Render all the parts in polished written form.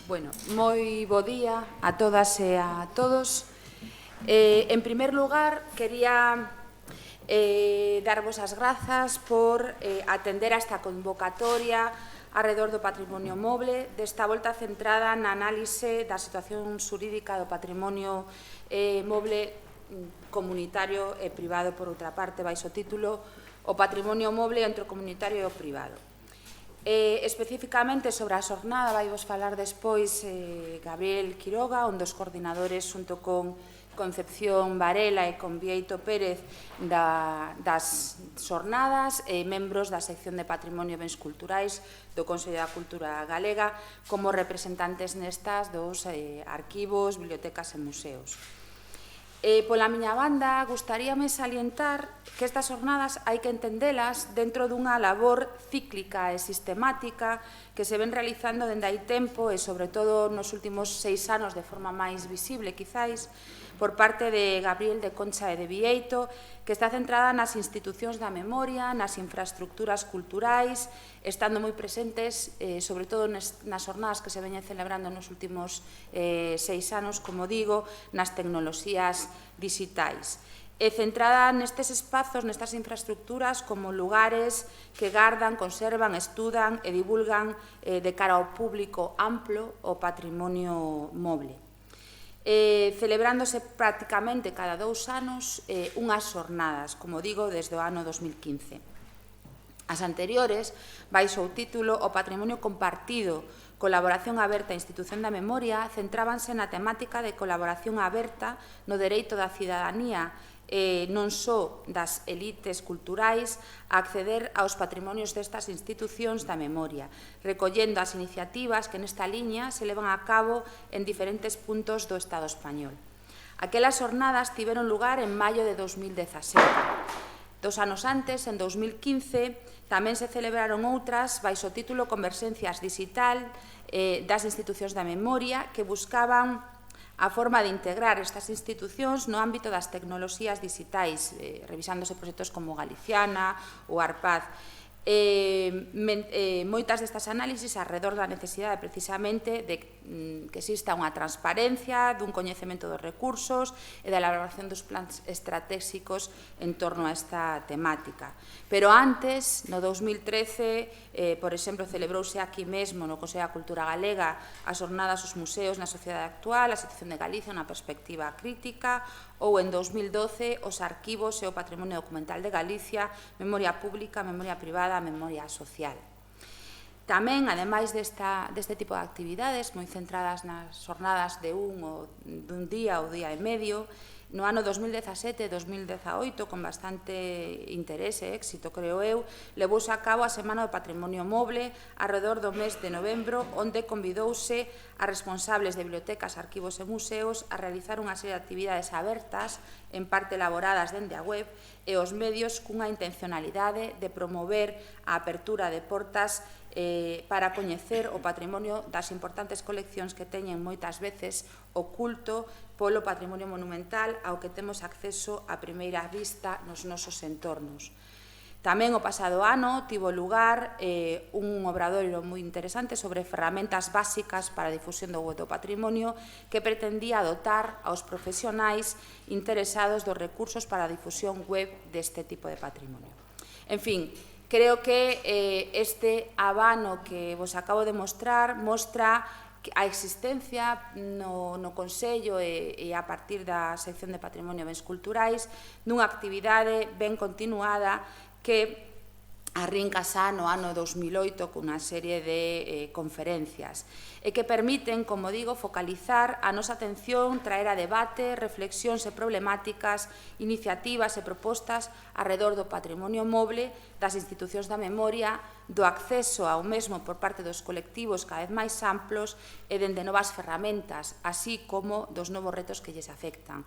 Bueno, moi bo día a todas e a todos. En primer lugar, quería darvos as grazas por atender a esta convocatoria arredor do patrimonio moble, desta volta centrada na análise da situación xurídica do patrimonio moble comunitario e privado, por outra parte, baixo título O patrimonio moble entre o comunitario e o privado. Especificamente sobre a xornada vai vos falar despois Gabriel Quiroga, un dos coordinadores xunto con Concepción Varela e con Bieito Pérez das xornadas, membros da sección de Patrimonio e Bens Culturais do Consello da Cultura Galega, como representantes nestas dos arquivos, bibliotecas e museos. Pola miña banda, gustaríame salientar que estas xornadas hai que entendelas dentro dunha labor cíclica e sistemática que se ven realizando dende hai tempo e, sobre todo, nos últimos 6 anos de forma máis visible, quizáis, por parte de Gabriel de Concha e de Bieito, que está centrada nas institucións da memoria, nas infraestructuras culturais, estando moi presentes, sobre todo nas xornadas que se veñen celebrando nos últimos 6 anos, como digo, nas tecnoloxías digitais. E centrada nestes espazos, nestas infraestructuras, como lugares que gardan, conservan, estudan e divulgan de cara ao público amplo o patrimonio moble. Celebrándose prácticamente cada 2 anos unhas xornadas, como digo, desde o ano 2015. As anteriores, baixo o título O patrimonio compartido, colaboración aberta e institución da memoria, centrábanse na temática de colaboración aberta no dereito da cidadanía non só das elites culturais a acceder aos patrimonios destas institucións da memoria, recollendo as iniciativas que nesta liña se levan a cabo en diferentes puntos do Estado español. Aquelas xornadas tiveron lugar en maio de 2017. 2 anos antes, en 2015, tamén se celebraron outras baixo o título Converxencias Digital das institucións da memoria que buscaban a forma de integrar estas institucións no ámbito das tecnoloxías digitais, revisándose proxectos como Galiciana ou Arpad. Moitas destas análisis arredor da necesidade precisamente de que exista unha transparencia dun coñecemento dos recursos e da elaboración dos plans estratégicos en torno a esta temática. Pero antes, no 2013, por exemplo, celebrouse aquí mesmo no Consello da Cultura Galega as xornadas dos museos na sociedade actual, a situación de Galicia na perspectiva crítica, ou en 2012 os arquivos e o patrimonio documental de Galicia, memoria pública, memoria privada, memoria social. Tamén, ademais deste tipo de actividades moi centradas nas xornadas de dun día ou día e medio, no ano 2017 e 2018, con bastante interese e éxito, creo eu, levouse a cabo a Semana do Patrimonio Moble arredor do mes de novembro, onde convidouse a responsables de bibliotecas, arquivos e museos a realizar unha serie de actividades abertas, en parte elaboradas dende a web, e os medios cunha intencionalidade de promover a apertura de portas para coñecer o patrimonio das importantes coleccións que teñen moitas veces oculto polo patrimonio monumental ao que temos acceso a primeira vista nos nosos entornos. Tamén o pasado ano tivo lugar un obradoiro moi interesante sobre ferramentas básicas para a difusión do web do patrimonio que pretendía dotar aos profesionais interesados dos recursos para a difusión web deste tipo de patrimonio. En fin, creo que este abano que vos acabo de mostrar mostra a existencia no Consello e a partir da sección de Patrimonio e Bens Culturais dunha actividade ben continuada que arrinca xa no ano 2008 cunha serie de conferencias e que permiten, como digo, focalizar a nosa atención, traer a debate, reflexións e problemáticas, iniciativas e propostas arredor do patrimonio moble, das institucións da memoria, do acceso ao mesmo por parte dos colectivos cada vez máis amplos e dende novas ferramentas, así como dos novos retos que lles afectan.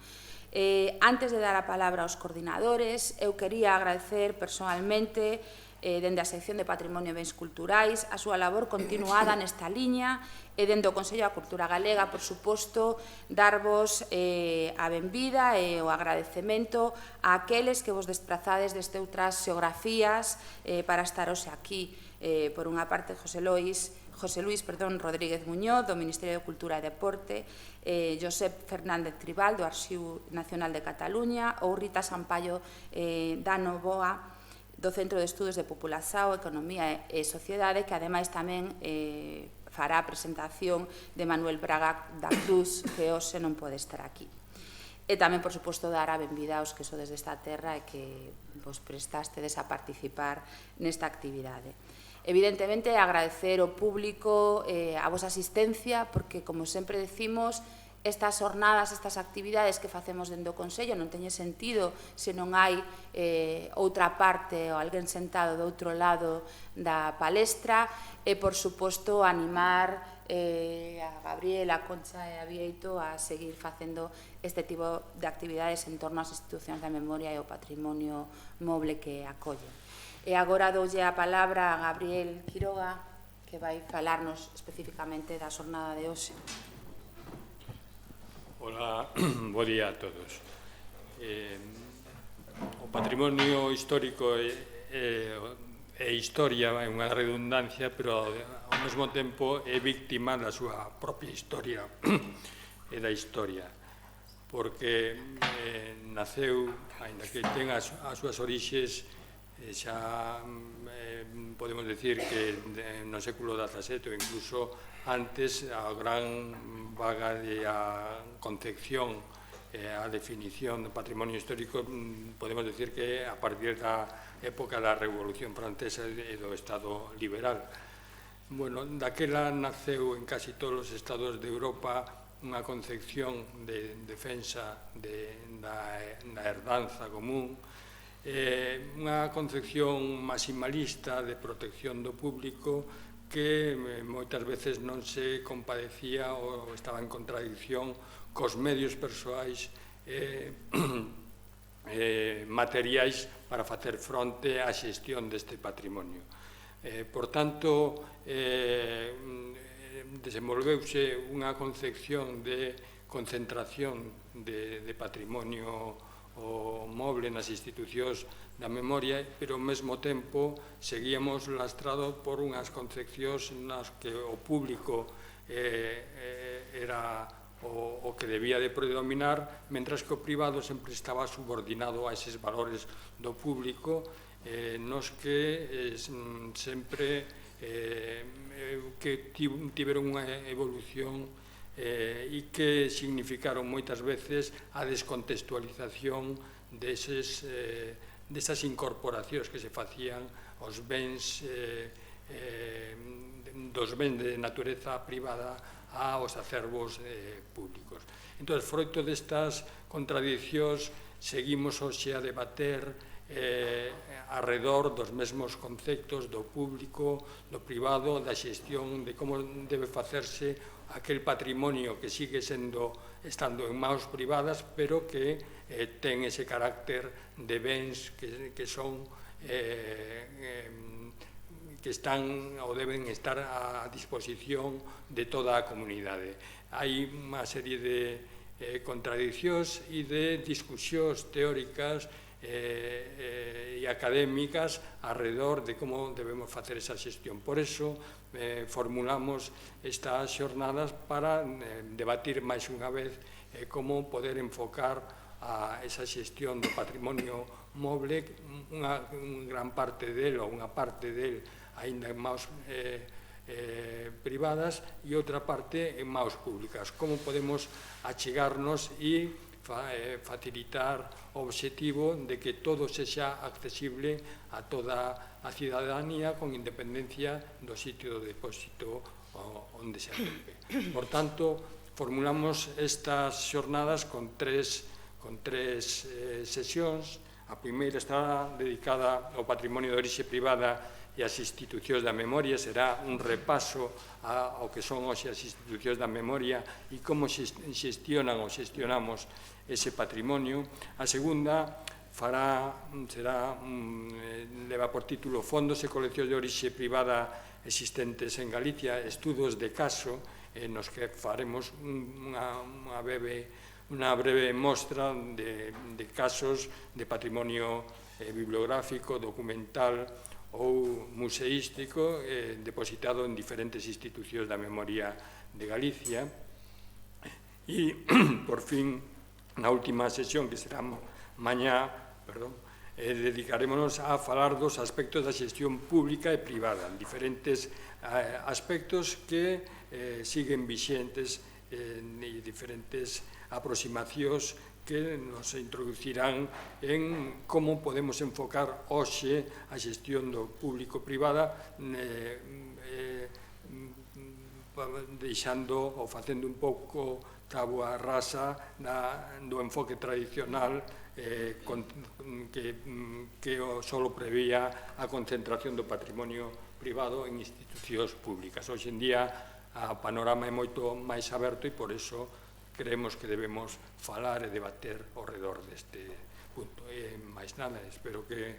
Antes de dar a palabra aos coordinadores, eu quería agradecer personalmente dende a sección de Patrimonio e Bens Culturais a súa labor continuada nesta liña e dende o Consello da Cultura Galega, por suposto, darvos a benvida e o agradecemento a aqueles que vos desplazades desde outras xeografías para estar hoxe aquí. Por unha parte, José Lois, José Luis Rodríguez Muñoz, do Ministerio de Cultura e Deporte, Josep Fernández Tribal, do Arxivo Nacional de Cataluña, ou Rita Sampaio da Novoa, do Centro de Estudos de População, Economía e Sociedade, que ademais tamén fará a presentación de Manuel Braga da Cruz, que hoxe non pode estar aquí. E tamén, por suposto, dar a benvida aos que sodes desta terra e que vos prestastedes a participar nesta actividade. Evidentemente, agradecer ao público a vosa asistencia, porque, como sempre decimos, estas jornadas, estas actividades que facemos dentro do Consello non teñen sentido se non hai outra parte ou alguén sentado do outro lado da palestra e, por suposto, animar a Gabriel, a Concha e a Bieito a seguir facendo este tipo de actividades en torno ás institucións da memoria e ao patrimonio moble que acollen. E agora doulle a palabra a Gabriel Quiroga, que vai falarnos especificamente da xornada de hoxe. Ola, bo día a todos. O patrimonio histórico é historia, é unha redundancia, pero ao mesmo tempo é víctima da súa propia historia e da historia, porque naceu, aínda que ten as súas orixes, xa podemos decir que no século XVII ou incluso antes, a gran vaga de a concepción e a definición do patrimonio histórico podemos decir que a partir da época da Revolución Francesa e do Estado liberal. Bueno, daquela naceu en casi todos os estados de Europa unha concepción de defensa da herdanza común, unha concepción maximalista de protección do público que moitas veces non se compadecía ou estaba en contradicción cos medios persoais materiais para facer fronte á xestión deste patrimonio. Por tanto, desenvolveuse unha concepción de concentración de patrimonio moble nas institucións da memoria, pero ao mesmo tempo seguíamos lastrados por unhas concepcións nas que o público era o que debía de predominar, mentras que o privado sempre estaba subordinado a eses valores do público, nos que sempre que tiveron unha evolución e que significaron moitas veces a descontextualización desas incorporacións que se facían aos bens dos bens de natureza privada aos acervos públicos. Entón, froito destas contradicións, seguimos hoxe a debater arredor dos mesmos conceptos do público, do privado, da xestión, de como debe facerse aquel patrimonio que sigue estando en maus privadas, pero que ten ese carácter de bens que son que están ou deben estar a disposición de toda a comunidade. Hai unha serie de contradicións e de discusións teóricas e académicas alrededor de como debemos facer esa xestión. Por eso formulamos estas xornadas para debatir máis unha vez como poder enfocar a esa xestión do patrimonio moble, unha gran parte del ou unha parte del aínda en maus privadas e outra parte en maus públicas. Como podemos achegarnos e facilitar o obxectivo de que todo sexa accesible a toda a cidadanía con independencia do sitio de depósito onde se atope. Por tanto, formulamos estas xornadas con tres sesións. A primeira está dedicada ao patrimonio de orixe privada e as institucións da memoria, será un repaso ao que son hoxe as institucións da memoria e como xestionan ou xestionamos ese patrimonio. A segunda leva por título Fondos e coleccións de orixe privada existentes en Galicia, estudos de caso, nos que faremos unha breve mostra de casos de patrimonio bibliográfico, documental ou museístico depositado en diferentes institucións da memoria de Galicia. E, por fin, na última sesión, que será mañá, dedicarémonos a falar dos aspectos da xestión pública e privada, diferentes aspectos que siguen vixentes e diferentes aproximacións que nos introducirán en como podemos enfocar hoxe a xestión do público-privada deixando ou facendo un pouco tábua rasa do enfoque tradicional que só prevía a concentración do patrimonio privado en institucións públicas. Hoxe en día o panorama é moito máis aberto e por iso creemos que debemos falar e debater ao redor deste punto. E máis nada, espero que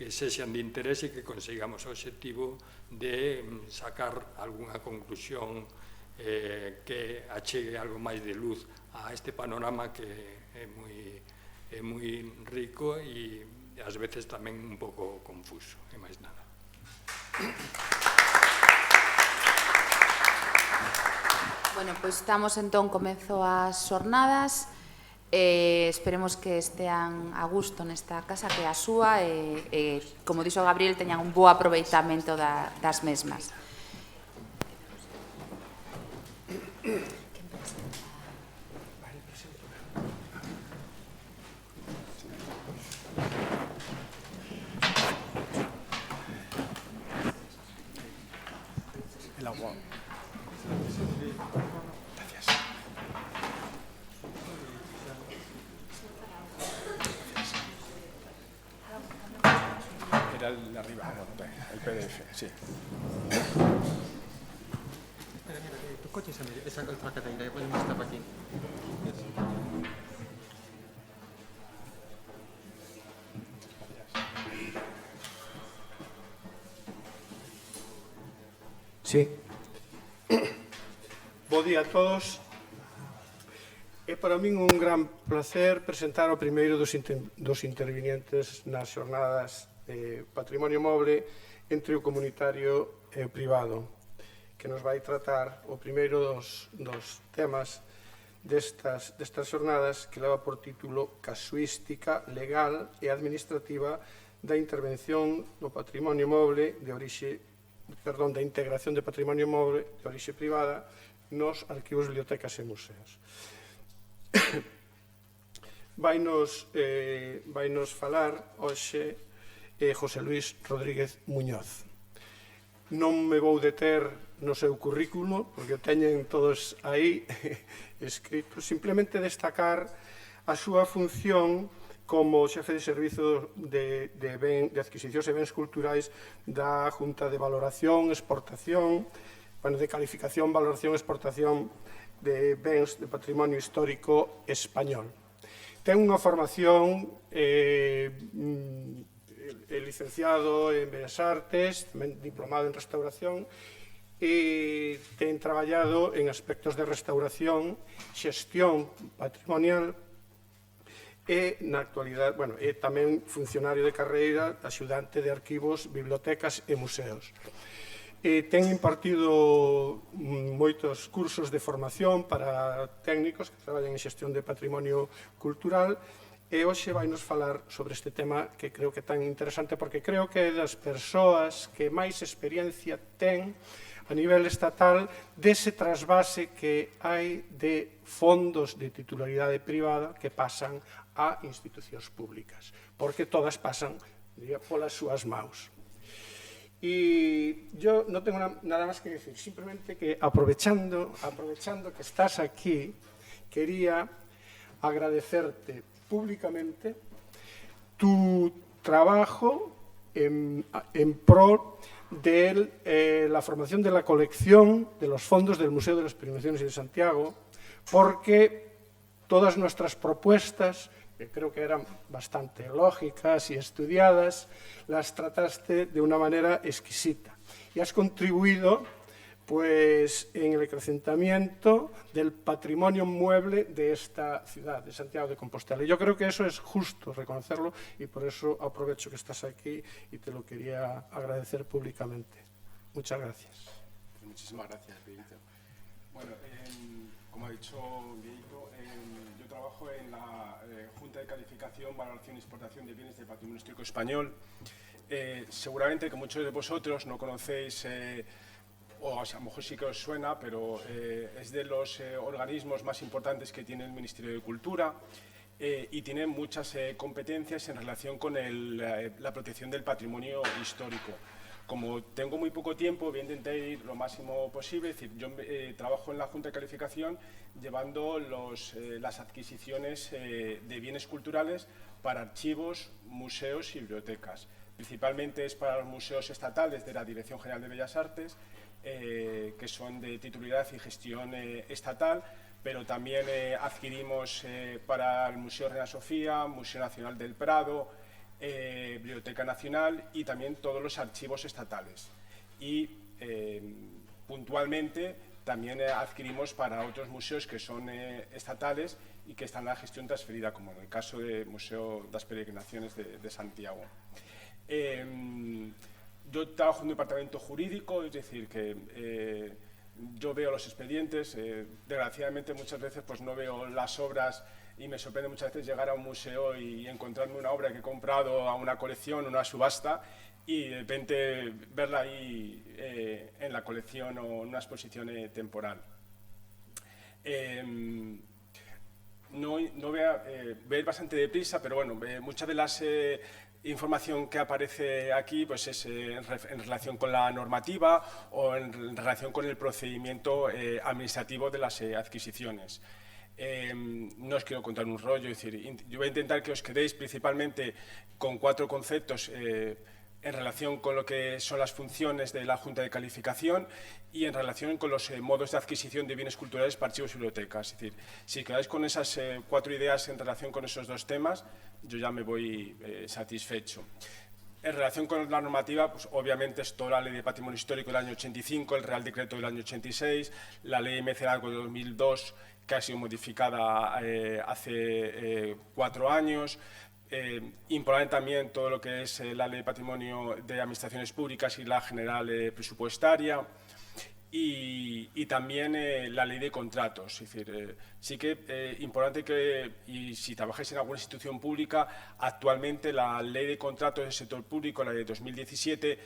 sexan de interese e que consigamos o obxectivo de sacar algunha conclusión que achegue algo máis de luz a este panorama que é moi rico e ás veces tamén un pouco confuso, e máis nada. Bueno, pois estamos entón, comenzo as xornadas. Esperemos que estean a gusto nesta casa que é a súa e, como dixo Gabriel, teñan un bo aproveitamento das mesmas. El agua. Era el de arriba, el PDF, sí. Mira, tu coche esa otra categoría, podemos estar aquí. Sí. Bo día a todos. É para min un gran placer presentar o primeiro dos intervinientes nas xornadas de patrimonio moble entre o comunitario e o privado, que nos vai tratar o primeiro dos temas destas xornadas, que leva por título Casuística legal e administrativa da intervención no patrimonio moble de orixe, da integración de patrimonio moble de orixe privada nos arquivos, bibliotecas e museos. Vainos falar hoxe José Luis Rodríguez Muñoz. Non me vou deter no seu currículo, porque o teñen todos aí escritos. Simplemente destacar a súa función como xefe de servizo de adquisicións e bens culturais da Junta de Valoración, Exportación, de Calificación, Valoración e Exportación de bens de patrimonio histórico español. Ten unha formación licenciado en Bellas Artes, tamén diplomado en restauración, e ten traballado en aspectos de restauración, xestión patrimonial e, na actualidade, é tamén funcionario de carreira, axudante de arquivos, bibliotecas e museos. Ten impartido moitos cursos de formación para técnicos que traballan en xestión de patrimonio cultural e hoxe vai nos falar sobre este tema que creo que é tan interesante porque creo que é das persoas que máis experiencia ten a nivel estatal dese trasvase que hai de fondos de titularidade privada que pasan a institucións públicas, porque todas pasan polas súas maus. Y yo no tengo nada más que decir, simplemente que aprovechando que estás aquí, quería agradecerte públicamente tu trabajo en pro de la formación de la colección de los fondos del Museo de las Peregrinaciones de Santiago, porque todas nuestras propuestas, que creo que eran bastante lógicas y estudiadas, las trataste de una manera exquisita y has contribuido pues en el acrecentamiento del patrimonio mueble de esta ciudad, de Santiago de Compostela. Y yo creo que eso es justo reconocerlo y por eso aprovecho que estás aquí y te lo quería agradecer públicamente. Muchas gracias. Pues muchísimas gracias, Vieito. Bueno, como ha dicho Vieito, yo trabajo en la Junta de Calificación, Valoración y Exportación de Bienes del Patrimonio Histórico Español. Seguramente que muchos de vosotros no conocéis o a lo mejor sí que os suena, pero es de los organismos más importantes que tiene el Ministerio de Cultura y tiene muchas competencias en relación con la protección del patrimonio histórico. Como tengo muy poco tiempo, voy a intentar ir lo máximo posible. Es decir, yo trabajo en la Junta de Calificación llevando las adquisiciones de bienes culturales para archivos, museos y bibliotecas. Principalmente es para los museos estatales de la Dirección General de Bellas Artes, que son de titularidad y gestión estatal, pero también adquirimos para el Museo Reina Sofía, Museo Nacional del Prado, Biblioteca Nacional y también todos los archivos estatales. Y puntualmente también adquirimos para otros museos que son estatales y que están en la gestión transferida, como en el caso del Museo de las Peregrinaciones de Santiago. Yo trabajo en un departamento jurídico, es decir, que yo veo los expedientes. Desgraciadamente muchas veces pues, no veo las obras y me sorprende muchas veces llegar a un museo y encontrarme una obra que he comprado a una colección, una subasta, y de repente verla ahí en la colección o en una exposición temporal. No voy a ir bastante deprisa, pero bueno, muchas de las información que aparece aquí pues es en relación con la normativa o en relación con el procedimiento administrativo de las adquisiciones. No os quiero contar un rollo, es decir, yo voy a intentar que os quedéis principalmente con 4 conceptos en relación con lo que son las funciones de la Junta de Calificación y en relación con los modos de adquisición de bienes culturales para archivos y bibliotecas. Es decir, si quedáis con esas 4 ideas en relación con esos 2 temas, yo ya me voy satisfecho. En relación con la normativa, pues obviamente es toda la Ley de Patrimonio Histórico del año 85, el Real Decreto del año 86, la Ley Mecenazgo de 2002, que ha sido modificada hace 4 años. Importante también todo lo que es la Ley de Patrimonio de Administraciones Públicas y la General Presupuestaria y también la Ley de Contratos. Es decir, sí que importante que, y si trabajáis en alguna institución pública, actualmente la Ley de Contratos del sector público, la de 2017,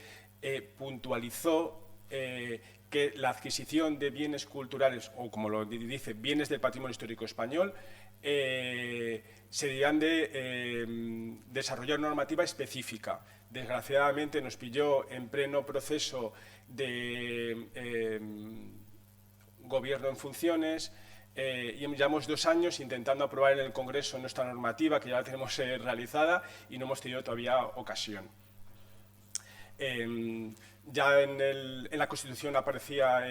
puntualizó que la adquisición de bienes culturales, o como lo dice, bienes del patrimonio histórico español, se deberían de desarrollar una normativa específica. Desgraciadamente nos pilló en pleno proceso de gobierno en funciones y llevamos 2 años intentando aprobar en el Congreso nuestra normativa, que ya la tenemos realizada y no hemos tenido todavía ocasión. Ya en la Constitución aparecía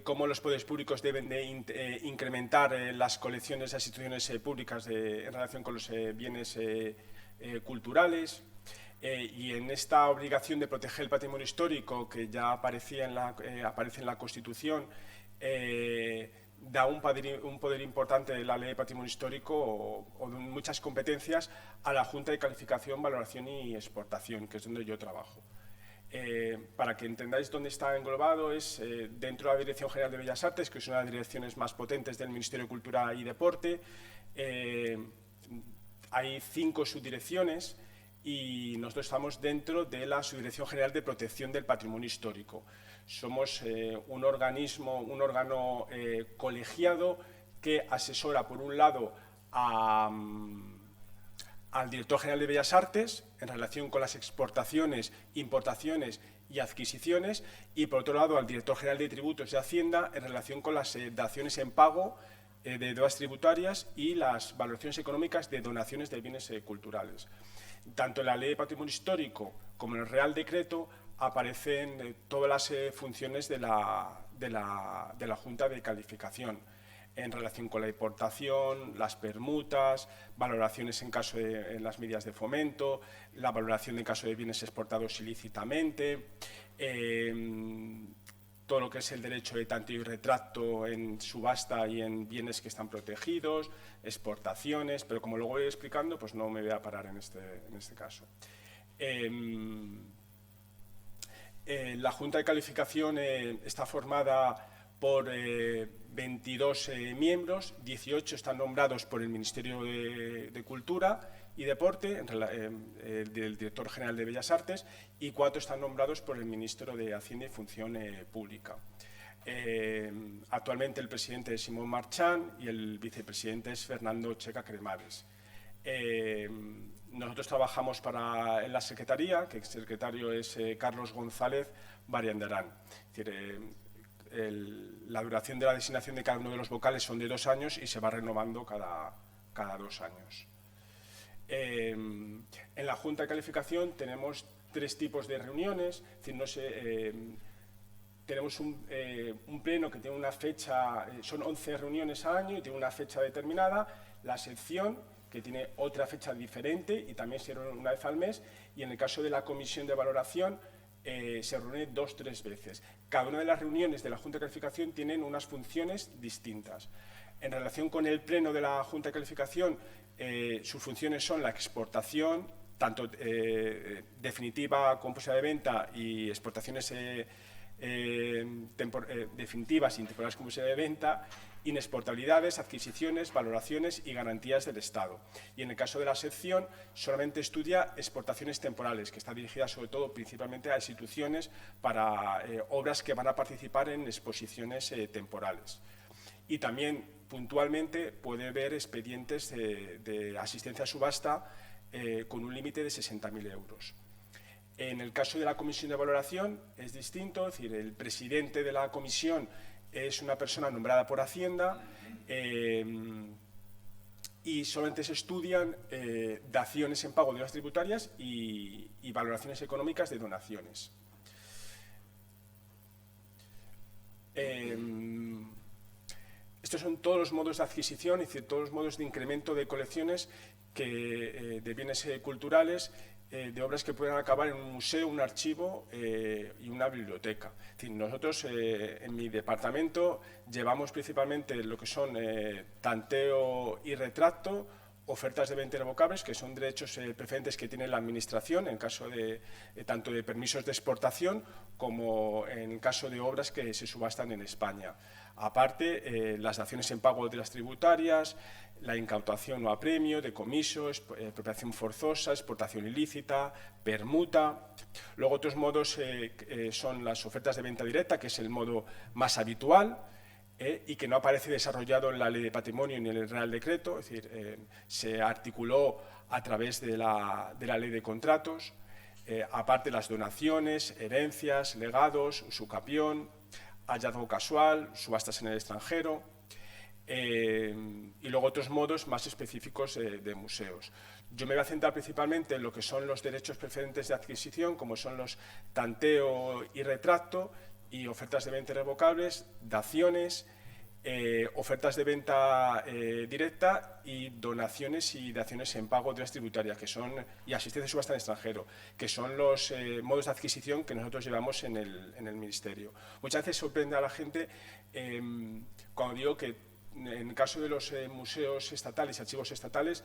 cómo los poderes públicos deben de incrementar las colecciones de las instituciones públicas en relación con los bienes culturales. Y en esta obligación de proteger el patrimonio histórico, que ya aparece en la Constitución, da un poder importante de la Ley de Patrimonio Histórico o muchas competencias a la Junta de Calificación, Valoración y Exportación, que es donde yo trabajo. Para que entendáis dónde está englobado, es dentro de la Dirección General de Bellas Artes, que es una de las direcciones más potentes del Ministerio de Cultura y Deporte. Hay 5 subdirecciones y nosotros estamos dentro de la Subdirección General de Protección del Patrimonio Histórico. Somos un órgano colegiado que asesora, por un lado, al director general de Bellas Artes en relación con las exportaciones, importaciones y adquisiciones y, por otro lado, al director general de Tributos y Hacienda en relación con las daciones en pago de deudas tributarias y las valoraciones económicas de donaciones de bienes culturales. Tanto en la Ley de Patrimonio Histórico como en el Real Decreto aparecen todas las funciones de la Junta de Calificación en relación con la importación, las permutas, valoraciones en caso de las medidas de fomento, la valoración en caso de bienes exportados ilícitamente, todo lo que es el derecho de tanteo y retracto en subasta y en bienes que están protegidos, exportaciones, pero como luego voy explicando, pues no me voy a parar en este caso. La Junta de Calificación está formada por 22 miembros, 18 están nombrados por el Ministerio de Cultura y Deporte, del Director General de Bellas Artes, y 4 están nombrados por el Ministro de Hacienda y Función Pública. Actualmente el presidente es Simón Marchán y el vicepresidente es Fernando Checa Cremades. Nosotros trabajamos en la Secretaría, que el secretario es Carlos González Variandarán. Es decir, la duración de la designación de cada uno de los vocales son de 2 años y se va renovando cada 2 años. En la Junta de Calificación tenemos 3 tipos de reuniones. Es decir, tenemos un pleno que tiene una fecha, son 11 reuniones al año y tiene una fecha determinada. La sección, que tiene otra fecha diferente y también se reúne una vez al mes. Y en el caso de la comisión de valoración, se reúne 2 o 3 veces. Cada una de las reuniones de la Junta de Calificación tienen unas funciones distintas. En relación con el pleno de la Junta de Calificación, sus funciones son la exportación, tanto definitiva con posibilidad de venta y exportaciones definitivas y temporales con posibilidad de venta, inexportabilidades, adquisiciones, valoraciones y garantías del Estado. Y en el caso de la sección, solamente estudia exportaciones temporales, que está dirigida sobre todo principalmente a instituciones para obras que van a participar en exposiciones temporales. Y también puntualmente puede ver expedientes de asistencia a subasta con un límite de 60.000 euros. En el caso de la comisión de valoración es distinto, es decir, el presidente de la comisión es una persona nombrada por Hacienda y solamente se estudian daciones en pago de las tributarias y valoraciones económicas de donaciones. Estos son todos los modos de adquisición, es decir, todos los modos de incremento de colecciones de bienes culturales, de obras que puedan acabar en un museo, un archivo y una biblioteca. Es decir, nosotros en mi departamento llevamos principalmente lo que son tanteo y retracto, ofertas de venta irrevocables, que son derechos preferentes que tiene la Administración en caso de tanto de permisos de exportación como en caso de obras que se subastan en España. Aparte, las daciones en pago de las tributarias, la incautación o apremio, decomiso, expropiación forzosa, exportación ilícita, permuta. Luego otros modos son las ofertas de venta directa, que es el modo más habitual y que no aparece desarrollado en la Ley de Patrimonio ni en el Real Decreto, es decir, se articuló a través de la Ley de Contratos. Aparte las donaciones, herencias, legados, usucapión, hallazgo casual, subastas en el extranjero y luego otros modos más específicos de museos. Yo me voy a centrar principalmente en lo que son los derechos preferentes de adquisición, como son los tanteo y retracto y ofertas de venta irrevocables, daciones, ofertas de venta directa y donaciones y daciones en pago de las tributarias, que son, y asistencia de subasta en extranjero, que son los modos de adquisición que nosotros llevamos en el Ministerio. Muchas veces sorprende a la gente cuando digo que en el caso de los museos estatales y archivos estatales,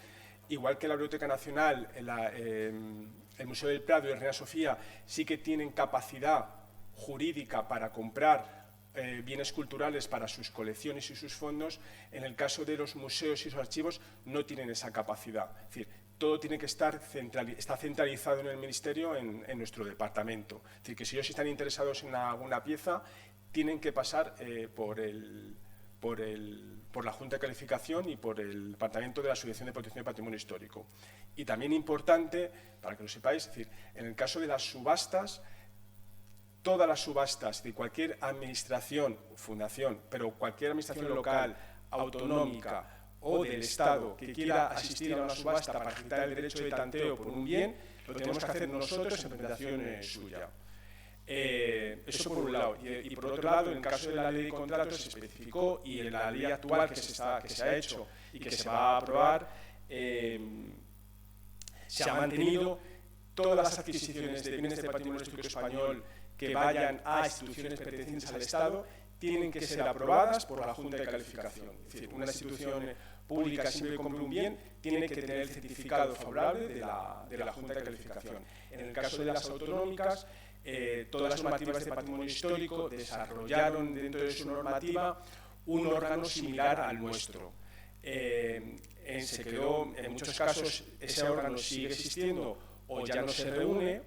igual que la Biblioteca Nacional, el Museo del Prado y la Reina Sofía sí que tienen capacidad jurídica para comprar bienes culturales para sus colecciones y sus fondos. En el caso de los museos y sus archivos no tienen esa capacidad. Es decir, todo tiene que estar está centralizado en el Ministerio, en nuestro departamento. Es decir, que si ellos están interesados en alguna pieza, tienen que pasar por la Junta de Calificación y por el Departamento de la Asociación de Protección de Patrimonio Histórico. Y también importante, para que lo sepáis, es decir, en el caso de las subastas, todas las subastas de cualquier administración, fundación, pero cualquier administración local, autonómica o del Estado que quiera asistir a una subasta para quitar el derecho de tanteo por un bien, lo tenemos que hacer nosotros en representación suya. Eso por un lado. Y por otro lado, en el caso de la Ley de Contratos se especificó, y en la ley actual que se ha hecho y que se va a aprobar, se ha mantenido todas las adquisiciones de bienes de patrimonio histórico español que vayan a instituciones pertenecientes al Estado tienen que ser aprobadas por la Junta de Calificación. Es decir, una institución pública siempre que compre un bien tiene que tener el certificado favorable de la Junta de Calificación. En el caso de las autonómicas, todas las normativas de patrimonio histórico desarrollaron dentro de su normativa un órgano similar al nuestro. Se quedó, en muchos casos, ese órgano sigue existiendo o ya no se reúne,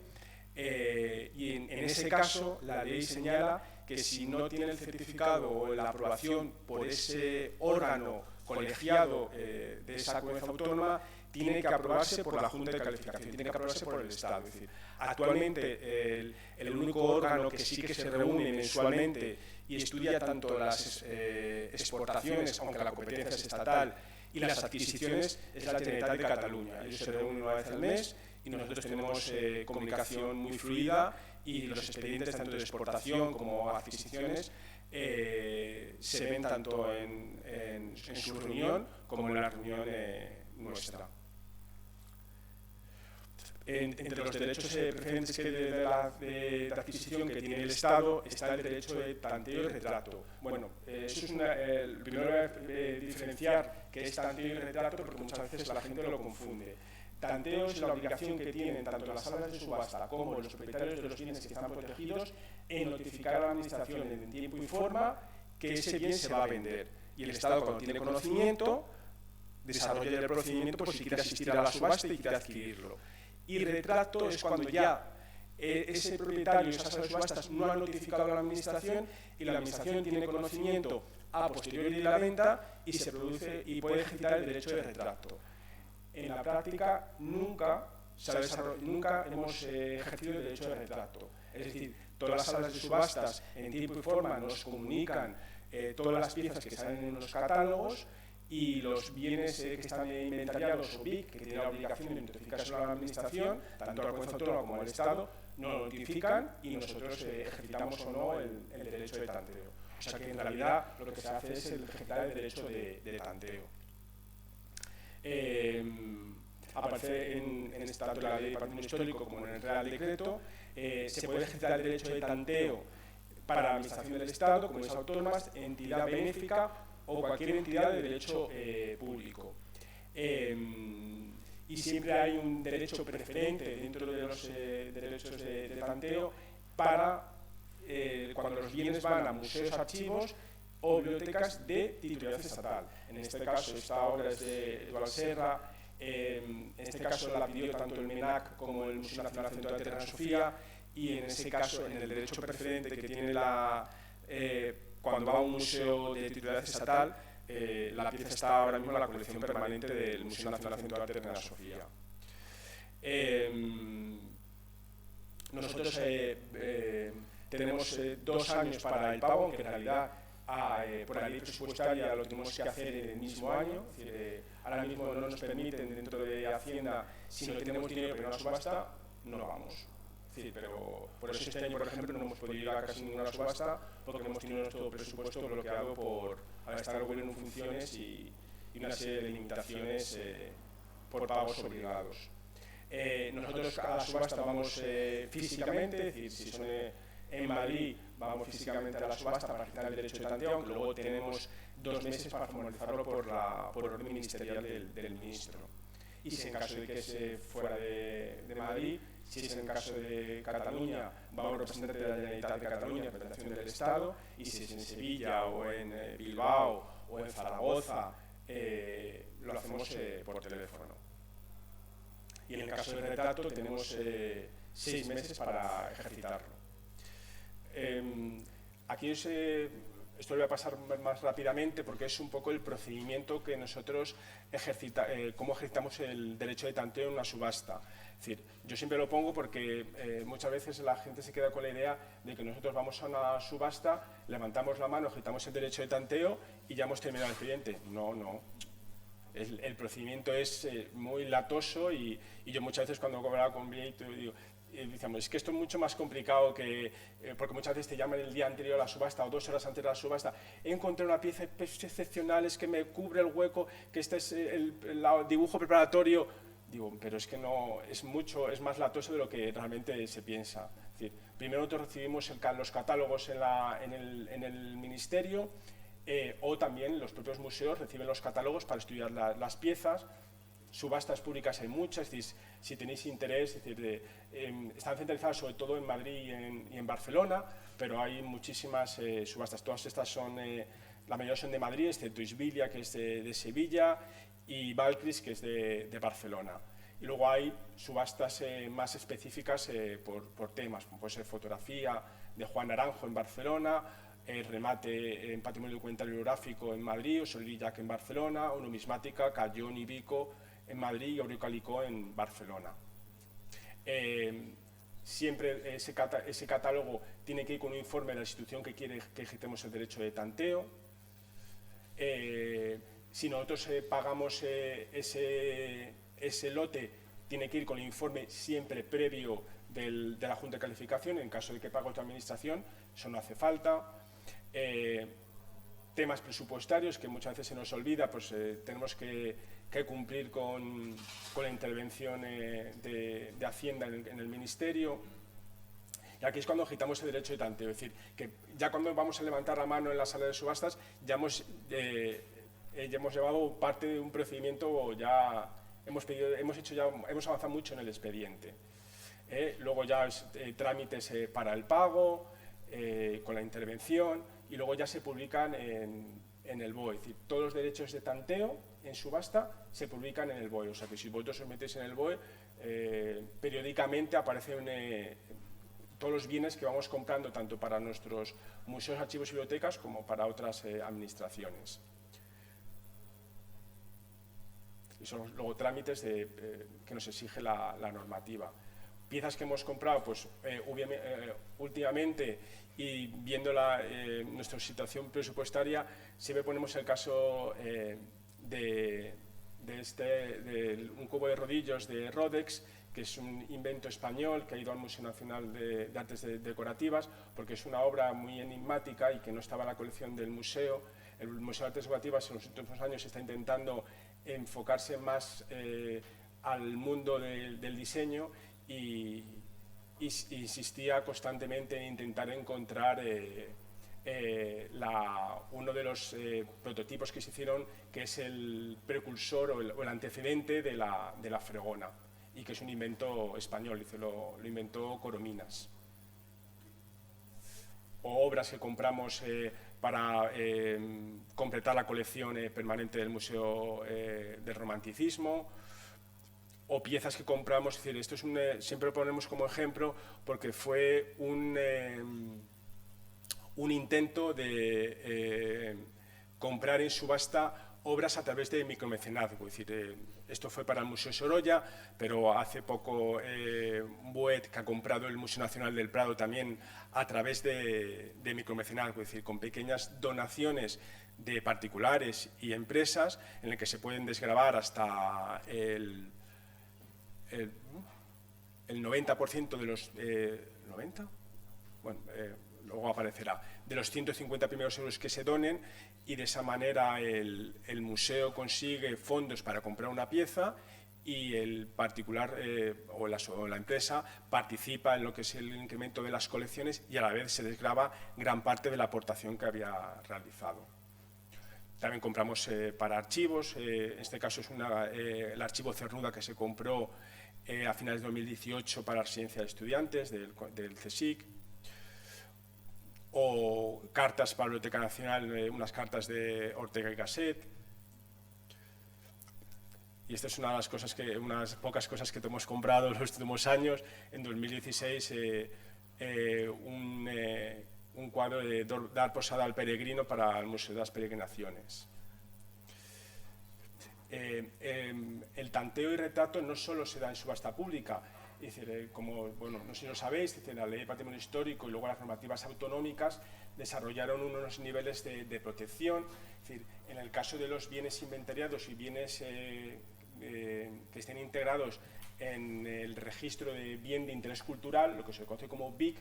y en ese caso la ley señala que si no tiene el certificado o la aprobación por ese órgano colegiado de esa comunidad autónoma, tiene que aprobarse por la Junta de Calificación, tiene que aprobarse por el Estado. Es decir, actualmente el único órgano que sí que se reúne mensualmente y estudia tanto las exportaciones, aunque la competencia es estatal, y las adquisiciones, es la Generalitat de Cataluña. Ellos se reúnen una vez al mes y nosotros tenemos comunicación muy fluida, y los expedientes tanto de exportación como adquisiciones se ven tanto en su reunión como en la reunión nuestra. Entre los derechos preferentes de adquisición que tiene el Estado está el derecho de tanteo y retrato. Bueno, eso es primero diferenciar qué es tanteo y retrato, porque muchas veces la gente lo confunde. Tanteo es la obligación que tienen tanto las salas de subasta como los propietarios de los bienes que están protegidos en notificar a la Administración en tiempo y forma que ese bien se va a vender. Y el Estado, cuando tiene conocimiento, desarrolla el procedimiento por si quiere asistir a la subasta y quiere adquirirlo. Y retrato es cuando ya ese propietario, esas salas de subastas, no ha notificado a la Administración y la Administración tiene conocimiento a posteriori de la venta y se produce y puede ejercitar el derecho de retrato. En la práctica nunca hemos ejercido el derecho de retrato. Es decir, todas las salas de subastas en tiempo y forma nos comunican todas las piezas que salen en los catálogos, y los bienes que están inventariados o BIC, que tienen la obligación de notificarse a la Administración, tanto a la comunidad autónoma como al Estado, no lo notifican y nosotros ejercitamos o no el derecho de tanteo. O sea que en realidad lo que se hace es ejercitar el derecho de tanteo. Aparece tanto en la Ley de Patrimonio Histórico como en el Real Decreto, se puede ejercitar el derecho de tanteo para la Administración del Estado, comunidades autónomas, entidad benéfica o cualquier entidad de derecho público. Y siempre hay un derecho preferente dentro de los derechos de tanteo para cuando los bienes van a museos, archivos o bibliotecas de titularidad estatal. En este caso, esta obra es de Eduardo Serra. En este caso la pidió tanto el MENAC como el Museo Nacional Centro de Arte Reina Sofía, y en ese caso, en el derecho preferente que tiene cuando va a un museo de titularidad estatal, la pieza está ahora mismo en la colección permanente del Museo Nacional Centro de Arte Reina Sofía. Nosotros tenemos 2 años para el pago, aunque en realidad por la ley presupuestaria lo tenemos que hacer en el mismo año. Es decir, ahora mismo no nos permiten dentro de Hacienda, si no tenemos dinero para una subasta, no vamos. Sí, pero por eso este año, por ejemplo, no hemos podido ir a casi ninguna subasta, porque hemos tenido nuestro presupuesto bloqueado al estar el gobierno en funciones y una serie de limitaciones por pagos obligados. Nosotros a la subasta vamos físicamente, es decir, si son en Madrid, vamos físicamente a la subasta para quitar el derecho de tanteo, aunque luego tenemos 2 meses para formalizarlo por orden ministerial del ministro. Y si en caso de que sea fuera de Madrid, si es en el caso de Cataluña, va un representante de la Generalitat de Cataluña, representación del Estado, y si es en Sevilla o en Bilbao o en Zaragoza, lo hacemos por teléfono. Y en el caso del retrato tenemos 6 meses para ejercitarlo. Aquí esto lo voy a pasar más rápidamente porque es un poco el procedimiento que nosotros cómo ejercitamos el derecho de tanteo en una subasta. Es decir, yo siempre lo pongo porque muchas veces la gente se queda con la idea de que nosotros vamos a una subasta, levantamos la mano, ejercitamos el derecho de tanteo y ya hemos terminado el expediente. No, no. El procedimiento es muy latoso y yo muchas veces cuando hablaba con Vieito digo, decíamos, es que esto es mucho más complicado porque muchas veces te llaman el día anterior a la subasta o 2 horas antes de la subasta. He encontrado una pieza excepcional, es que me cubre el hueco, que este es el dibujo preparatorio. Digo, pero es que no, es más latoso de lo que realmente se piensa. Es Es decir, primero nosotros recibimos los catálogos en el ministerio, o también los propios museos reciben los catálogos para estudiar las piezas. Subastas públicas hay muchas, es decir, si tenéis interés, es decir, están centralizadas sobre todo en Madrid y en Barcelona, pero hay muchísimas subastas. Todas estas son, la mayoría son de Madrid, excepto Isbilia, que es de Sevilla, y Valcris, que es de Barcelona. Y luego hay subastas más específicas por temas, como puede ser fotografía de Juan Naranjo en Barcelona, remate en patrimonio documentario y biográfico en Madrid, o Solillac en Barcelona, o numismática, Cayón y Vico en Madrid y Aureo Calicó en Barcelona. Siempre ese catálogo tiene que ir con un informe de la institución que quiere que ejecutemos el derecho de tanteo. Si nosotros pagamos ese lote, tiene que ir con el informe siempre previo de la Junta de Calificación. En caso de que pague otra administración, eso no hace falta. Temas presupuestarios, que muchas veces se nos olvida, pues tenemos que cumplir con la intervención de Hacienda en el Ministerio. Y aquí es cuando agitamos el derecho de tanteo, es decir, que ya cuando vamos a levantar la mano en la sala de subastas, ya hemos llevado parte de un procedimiento, ya hemos avanzado mucho en el expediente. Luego ya trámites para el pago, con la intervención, y luego ya se publican en el BOE. Es decir, todos los derechos de tanteo en subasta se publican en el BOE. O sea que si vosotros os metéis en el BOE, periódicamente aparecen todos los bienes que vamos comprando, tanto para nuestros museos, archivos y bibliotecas, como para otras administraciones. Y son luego trámites que nos exige la normativa. Piezas que hemos comprado, pues últimamente, y viendo nuestra situación presupuestaria, siempre ponemos el caso de un cubo de rodillos de Rodex, que es un invento español que ha ido al Museo Nacional de Artes Decorativas, porque es una obra muy enigmática y que no estaba en la colección del museo. El Museo de Artes Decorativas en los últimos años está intentando enfocarse más al mundo del diseño, y insistía constantemente en intentar encontrar uno de los prototipos que se hicieron, que es el precursor o el antecedente de la fregona, y que es un invento español, lo inventó Corominas. O obras que compramos para completar la colección permanente del Museo del Romanticismo, o piezas que compramos. Es decir, esto es siempre lo ponemos como ejemplo porque fue un intento de comprar en subasta obras a través de micromecenazgo. Es decir, esto fue para el Museo Sorolla, pero hace poco Buet, que ha comprado el Museo Nacional del Prado, también a través de micromecenazgo, es decir, con pequeñas donaciones de particulares y empresas, en el que se pueden desgravar hasta el 90% de los... ¿90? Bueno, luego aparecerá, de los 150 primeros euros que se donen, y de esa manera el museo consigue fondos para comprar una pieza, y el particular o la empresa participa en lo que es el incremento de las colecciones, y a la vez se desgrava gran parte de la aportación que había realizado. También compramos para archivos, en este caso es el archivo Cernuda, que se compró a finales de 2018 para la residencia de estudiantes del CSIC, o cartas para la Biblioteca Nacional, unas cartas de Ortega y Gasset. Y esta es unas pocas cosas que hemos comprado en los últimos años. En 2016 un cuadro de Dar posada al peregrino para el Museo de las Peregrinaciones. El tanteo y retrato no solo se da en subasta pública, es decir, como no sé si lo sabéis, la Ley de Patrimonio Histórico y luego las normativas autonómicas desarrollaron unos niveles de protección. Es decir, en el caso de los bienes inventariados y bienes que estén integrados en el registro de bien de interés cultural, lo que se conoce como BIC,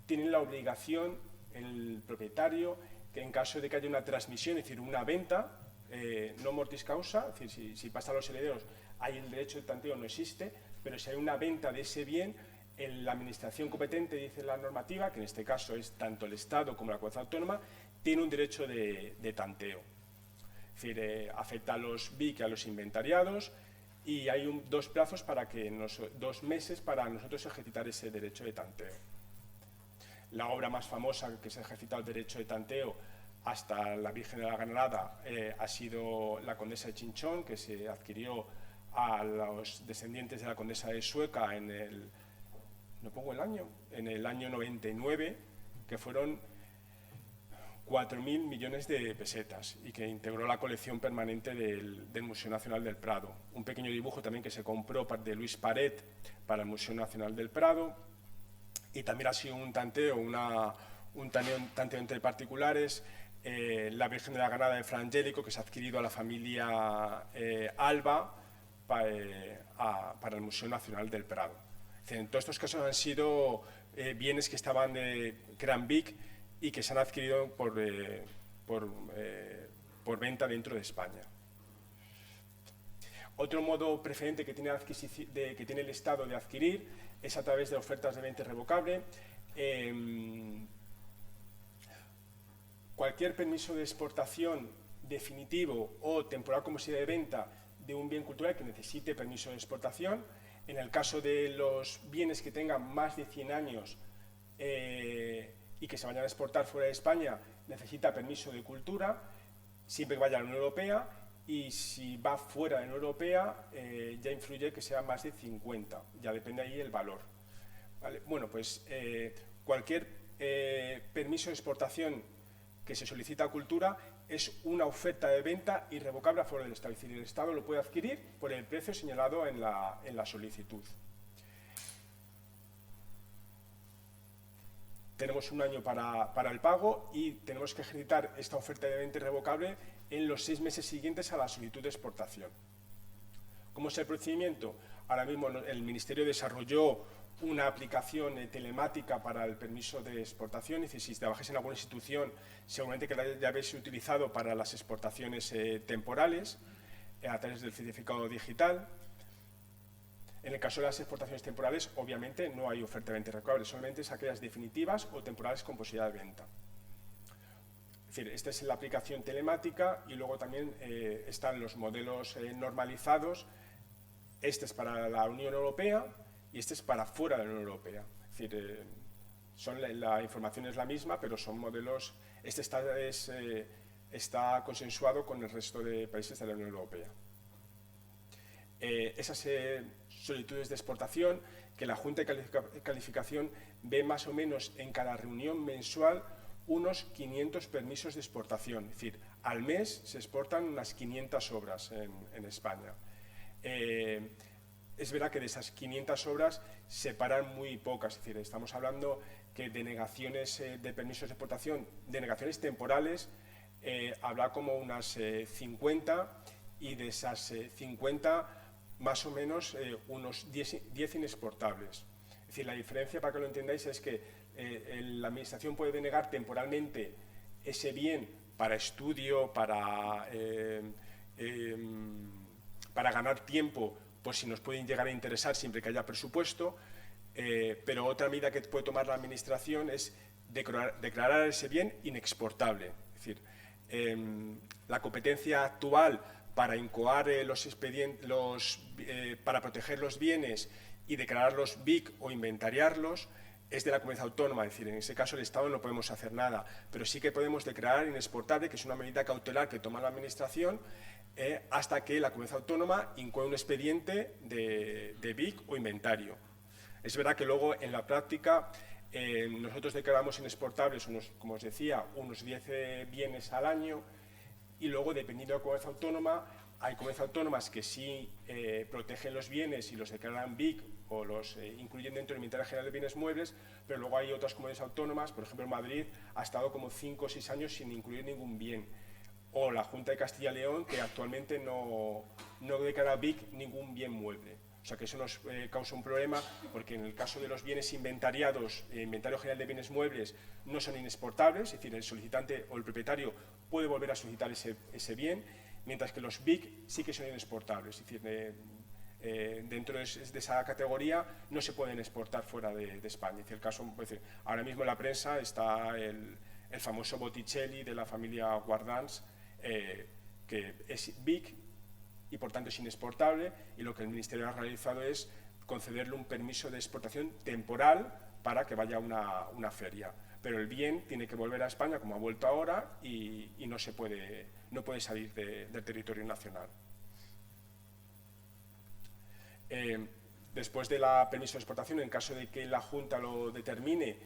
tienen la obligación el propietario, que en caso de que haya una transmisión, es decir, una venta, no mortis causa, es decir, si pasa a los herederos, hay el derecho de tanteo, no existe, pero si hay una venta de ese bien, la administración competente, dice la normativa, que en este caso es tanto el Estado como la comunidad autónoma, tiene un derecho de tanteo. Es decir, afecta a los BIC y a los inventariados, y hay dos plazos para que 2 meses para nosotros ejercitar ese derecho de tanteo. La obra más famosa que se ha ejercitado el derecho de tanteo hasta la Virgen de la Granada ha sido la Condesa de Chinchón, que se adquirió a los descendientes de la Condesa de Sueca en el, no pongo el año, en el año 99, que fueron 4.000 millones de pesetas y que integró la colección permanente del Museo Nacional del Prado. Un pequeño dibujo también que se compró de Luis Paret para el Museo Nacional del Prado, y también ha sido un tanteo, un tanteo entre particulares, la Virgen de la Granada de Frangélico, que se ha adquirido a la familia Alba para el Museo Nacional del Prado. En todos estos casos han sido bienes que eran BIC y que se han adquirido por venta dentro de España. Otro modo preferente que tiene el Estado de adquirir es a través de ofertas de venta irrevocable. Cualquier permiso de exportación definitivo o temporal como si de venta de un bien cultural que necesite permiso de exportación, en el caso de los bienes que tengan más de 100 años y que se vayan a exportar fuera de España, necesita permiso de cultura, siempre que vaya a la Unión Europea, y si va fuera de la Unión Europea ya influye que sea más de 50, ya depende ahí el valor. ¿Vale? Bueno, pues cualquier permiso de exportación que se solicita a cultura es una oferta de venta irrevocable a favor del Estado, es decir, el Estado lo puede adquirir por el precio señalado en la solicitud. Tenemos un año para el pago y tenemos que ejercitar esta oferta de venta irrevocable en los 6 meses siguientes a la solicitud de exportación. ¿Cómo es el procedimiento? Ahora mismo el Ministerio desarrolló una aplicación telemática para el permiso de exportación, es decir, si trabajáis en alguna institución, seguramente que la ya habéis utilizado para las exportaciones temporales, a través del certificado digital. En el caso de las exportaciones temporales, obviamente no hay oferta de venta irrevocable, solamente es aquellas definitivas o temporales con posibilidad de venta. Es decir, esta es la aplicación telemática y luego también están los modelos normalizados. Este es para la Unión Europea y este es para fuera de la Unión Europea. Es decir, la información es la misma, pero son modelos. Este está consensuado con el resto de países de la Unión Europea. Esas solicitudes de exportación que la Junta de Calificación ve más o menos en cada reunión mensual unos 500 permisos de exportación. Es decir, al mes se exportan unas 500 obras en España. Es verdad que de esas 500 obras se paran muy pocas, es decir, estamos hablando que denegaciones de permisos de exportación, denegaciones temporales, habrá como unas 50, y de esas 50 más o menos unos 10 inexportables. Es decir, la diferencia, para que lo entendáis, es que la Administración puede denegar temporalmente ese bien para estudio, para ganar tiempo, pues si nos pueden llegar a interesar siempre que haya presupuesto, pero otra medida que puede tomar la Administración es declarar ese bien inexportable. Es decir, la competencia actual para incoar para proteger los bienes y declararlos BIC o inventariarlos es de la comunidad autónoma, es decir, en ese caso el Estado no podemos hacer nada, pero sí que podemos declarar inexportable, que es una medida cautelar que toma la Administración hasta que la comunidad autónoma incoe un expediente de BIC o inventario. Es verdad que luego en la práctica nosotros declaramos inexportables, como os decía, unos 10 bienes al año, y luego, dependiendo de la comunidad autónoma, hay comunidades autónomas que sí protegen los bienes y los declaran BIC o los incluyen dentro del Inventario General de Bienes Muebles, pero luego hay otras comunidades autónomas, por ejemplo, Madrid ha estado como 5 o 6 años sin incluir ningún bien. O la Junta de Castilla y León, que actualmente no declara BIC ningún bien mueble. O sea que eso nos causa un problema, porque en el caso de los bienes inventariados, Inventario General de Bienes Muebles, no son inexportables, es decir, el solicitante o el propietario puede volver a solicitar ese bien, mientras que los BIC sí que son inexportables. Es decir, dentro de esa categoría no se pueden exportar fuera de España. Es decir, el caso, es decir, ahora mismo en la prensa está el famoso Botticelli de la familia Guardans, que es BIC y por tanto es inexportable, y lo que el Ministerio ha realizado es concederle un permiso de exportación temporal para que vaya a una feria. Pero el bien tiene que volver a España, como ha vuelto ahora, y no puede salir del territorio nacional. Después del permiso de exportación, en caso de que la Junta lo determine,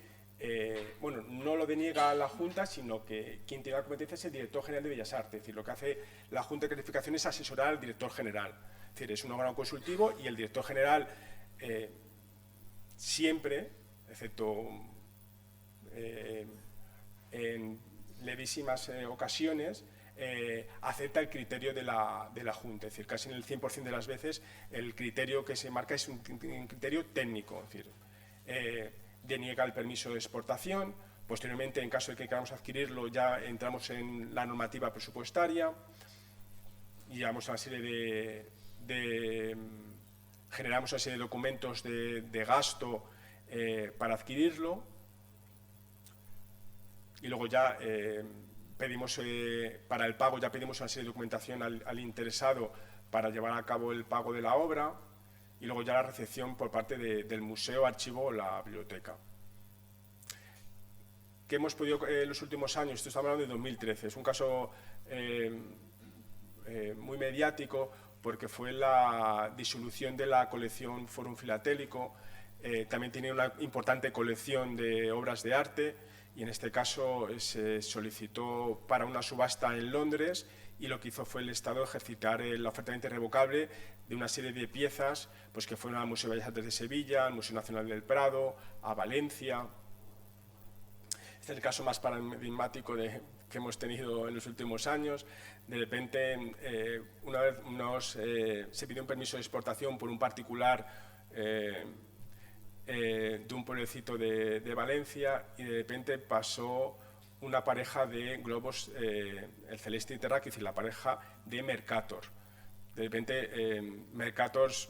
bueno, no lo deniega la Junta, sino que quien tiene la competencia es el Director General de Bellas Artes. Es decir, lo que hace la Junta de Calificación es asesorar al Director General. Es decir, es un órgano consultivo y el Director General siempre, excepto en levísimas ocasiones, acepta el criterio de la Junta. Es decir, casi en el 100% de las veces el criterio que se marca es un criterio técnico. Es decir, deniega el permiso de exportación. Posteriormente, en caso de que queramos adquirirlo, ya entramos en la normativa presupuestaria y llevamos una serie generamos una serie de documentos de gasto para adquirirlo, y luego ya pedimos para el pago, ya pedimos una serie de documentación al interesado para llevar a cabo el pago de la obra, y luego ya la recepción por parte del museo, archivo o la biblioteca. ¿Qué hemos podido en los últimos años? Esto estamos hablando de 2013, es un caso muy mediático porque fue la disolución de la colección Forum Filatélico. También tiene una importante colección de obras de arte, y en este caso se solicitó para una subasta en Londres, y lo que hizo fue el Estado ejercitar la oferta irrevocable de una serie de piezas pues, que fueron al Museo de Bellas Artes de Sevilla, al Museo Nacional del Prado, a Valencia. Este es el caso más paradigmático que hemos tenido en los últimos años. De repente, una vez se pidió un permiso de exportación por un particular de un pueblecito de Valencia, y de repente pasó una pareja de globos, el Celeste y Terra, que es decir, la pareja de Mercator. De repente, Mercators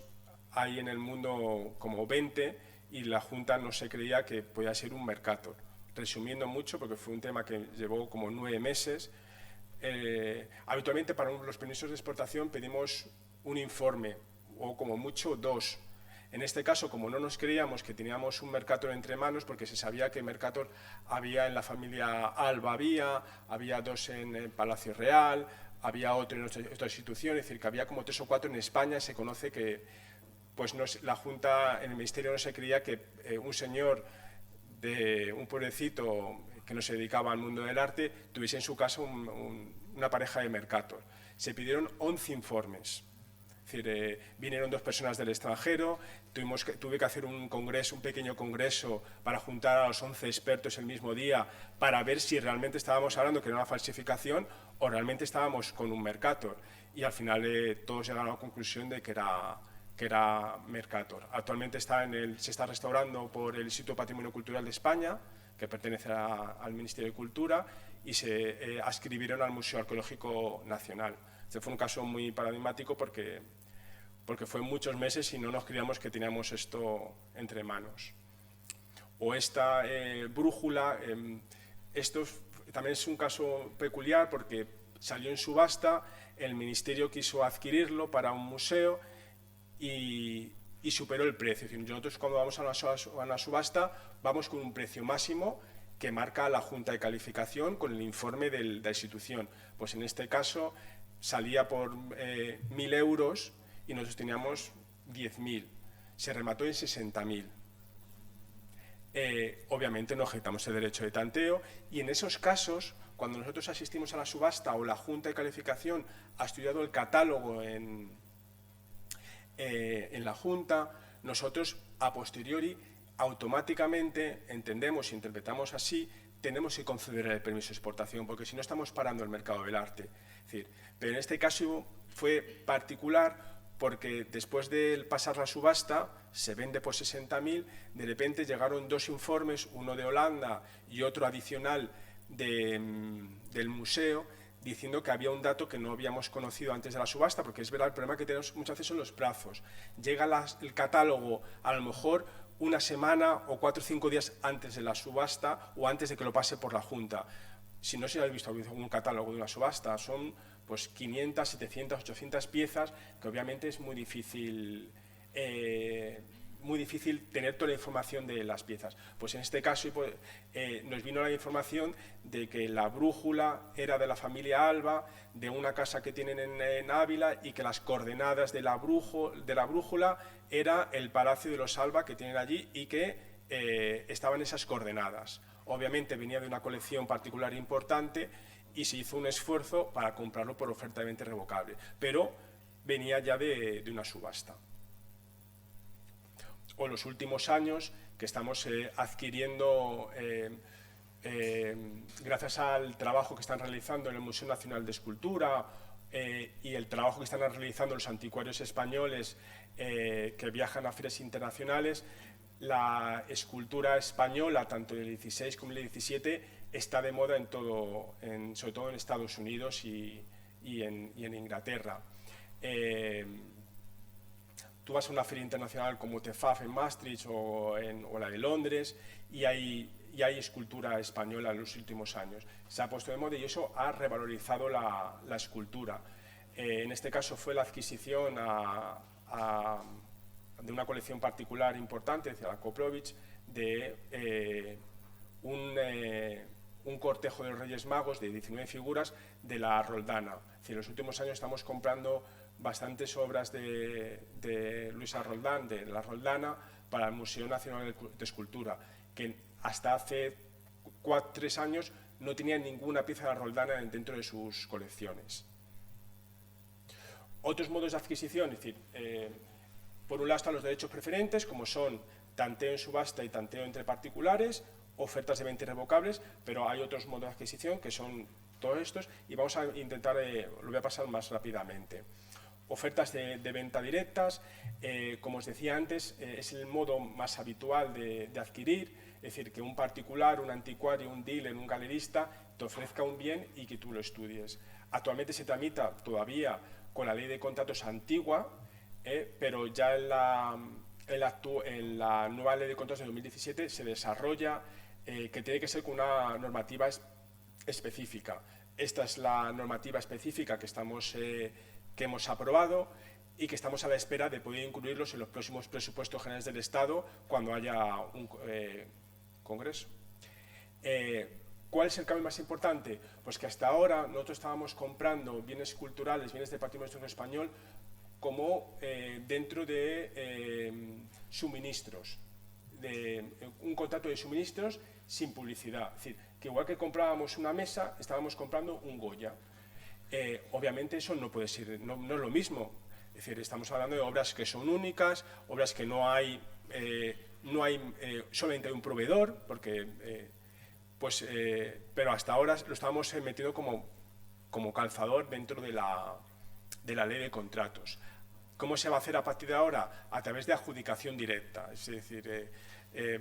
hay en el mundo como 20, y la Junta no se creía que podía ser un Mercator. Resumiendo mucho, porque fue un tema que llevó como 9 meses, habitualmente para los permisos de exportación pedimos un informe, o como mucho 2. En este caso, como no nos creíamos que teníamos un Mercator entre manos, porque se sabía que Mercator había en la familia Alba, había 2 en Palacio Real, había otro en otra institución, es decir, que había como 3 o 4 en España. Se conoce que pues la Junta, en el Ministerio, no se creía que un señor de un pueblecito que no se dedicaba al mundo del arte tuviese en su casa una pareja de Mercator. Se pidieron 11 informes. Es decir, vinieron 2 personas del extranjero, tuve que hacer un pequeño congreso para juntar a los 11 expertos el mismo día para ver si realmente estábamos hablando que era una falsificación o realmente estábamos con un Mercator. Y al final todos llegaron a la conclusión de que era Mercator. Actualmente se está restaurando por el Instituto Patrimonio Cultural de España, que pertenece al Ministerio de Cultura, y se adscribieron al Museo Arqueológico Nacional. Este fue un caso muy paradigmático porque fue muchos meses y no nos creíamos que teníamos esto entre manos. O esta brújula, esto también es un caso peculiar porque salió en subasta, el Ministerio quiso adquirirlo para un museo y superó el precio. Es decir, nosotros cuando vamos a una subasta vamos con un precio máximo que marca la Junta de Calificación con el informe de la institución. Pues en este caso salía por 1.000 euros y nosotros teníamos 10.000. Se remató en 60.000. Obviamente no objetamos el derecho de tanteo, y en esos casos, cuando nosotros asistimos a la subasta o la Junta de Calificación ha estudiado el catálogo en la Junta, nosotros a posteriori automáticamente entendemos y interpretamos así, tenemos que conceder el permiso de exportación, porque si no estamos parando el mercado del arte. Es decir, pero en este caso fue particular porque después de pasar la subasta, se vende por 60.000, de repente llegaron 2 informes, uno de Holanda y otro adicional del museo, diciendo que había un dato que no habíamos conocido antes de la subasta, porque es verdad, el problema que tenemos muchas veces son los plazos. Llega el catálogo a lo mejor una semana o 4 o 5 días antes de la subasta o antes de que lo pase por la Junta. Si no se habéis visto un catálogo de una subasta, son pues 500, 700, 800 piezas, que obviamente es muy difícil tener toda la información de las piezas. Pues en este caso nos vino la información de que la brújula era de la familia Alba, de una casa que tienen en Ávila, y que las coordenadas de la brújula era el Palacio de los Alba que tienen allí, y que estaban esas coordenadas. Obviamente venía de una colección particular importante y se hizo un esfuerzo para comprarlo por oferta de venta irrevocable, pero venía ya de una subasta. O los últimos años que estamos adquiriendo, gracias al trabajo que están realizando en el Museo Nacional de Escultura y el trabajo que están realizando los anticuarios españoles que viajan a ferias internacionales, la escultura española, tanto del 16 como del 17, está de moda sobre todo en Estados Unidos y en Inglaterra. Tú vas a una feria internacional como TEFAF en Maastricht o la de Londres y hay escultura española en los últimos años. Se ha puesto de moda y eso ha revalorizado la escultura. En este caso fue la adquisición de una colección particular importante, decía la Koplovich, de un cortejo de los Reyes Magos de 19 figuras de la Roldana. Es decir, en los últimos años estamos comprando bastantes obras de Luisa Roldán, de la Roldana, para el Museo Nacional de Escultura, que hasta hace 3 años no tenía ninguna pieza de la Roldana dentro de sus colecciones. Otros modos de adquisición, es decir, por un lado están los derechos preferentes, como son tanteo en subasta y tanteo entre particulares, ofertas de venta irrevocables, pero hay otros modos de adquisición que son todos estos, y vamos a intentar, lo voy a pasar más rápidamente. Ofertas de venta directas, como os decía antes, es el modo más habitual de adquirir, es decir, que un particular, un anticuario, un dealer, un galerista te ofrezca un bien y que tú lo estudies. Actualmente se tramita todavía con la ley de contratos antigua, pero ya en la nueva ley de contratos de 2017 se desarrolla que tiene que ser con una normativa específica. Esta es la normativa específica que hemos aprobado y que estamos a la espera de poder incluirlos en los próximos presupuestos generales del Estado cuando haya un congreso. ¿Cuál es el cambio más importante? Pues que hasta ahora nosotros estábamos comprando bienes culturales, bienes de patrimonio histórico español, como dentro de suministros, de un contrato de suministros sin publicidad. Es decir, que igual que comprábamos una mesa, estábamos comprando un Goya. Obviamente eso no puede ser, no es lo mismo. Es decir, estamos hablando de obras que son únicas, obras que solamente hay un proveedor, pero hasta ahora lo estábamos metiendo como calzador dentro de la ley de contratos. ¿Cómo se va a hacer a partir de ahora? A través de adjudicación directa, es decir,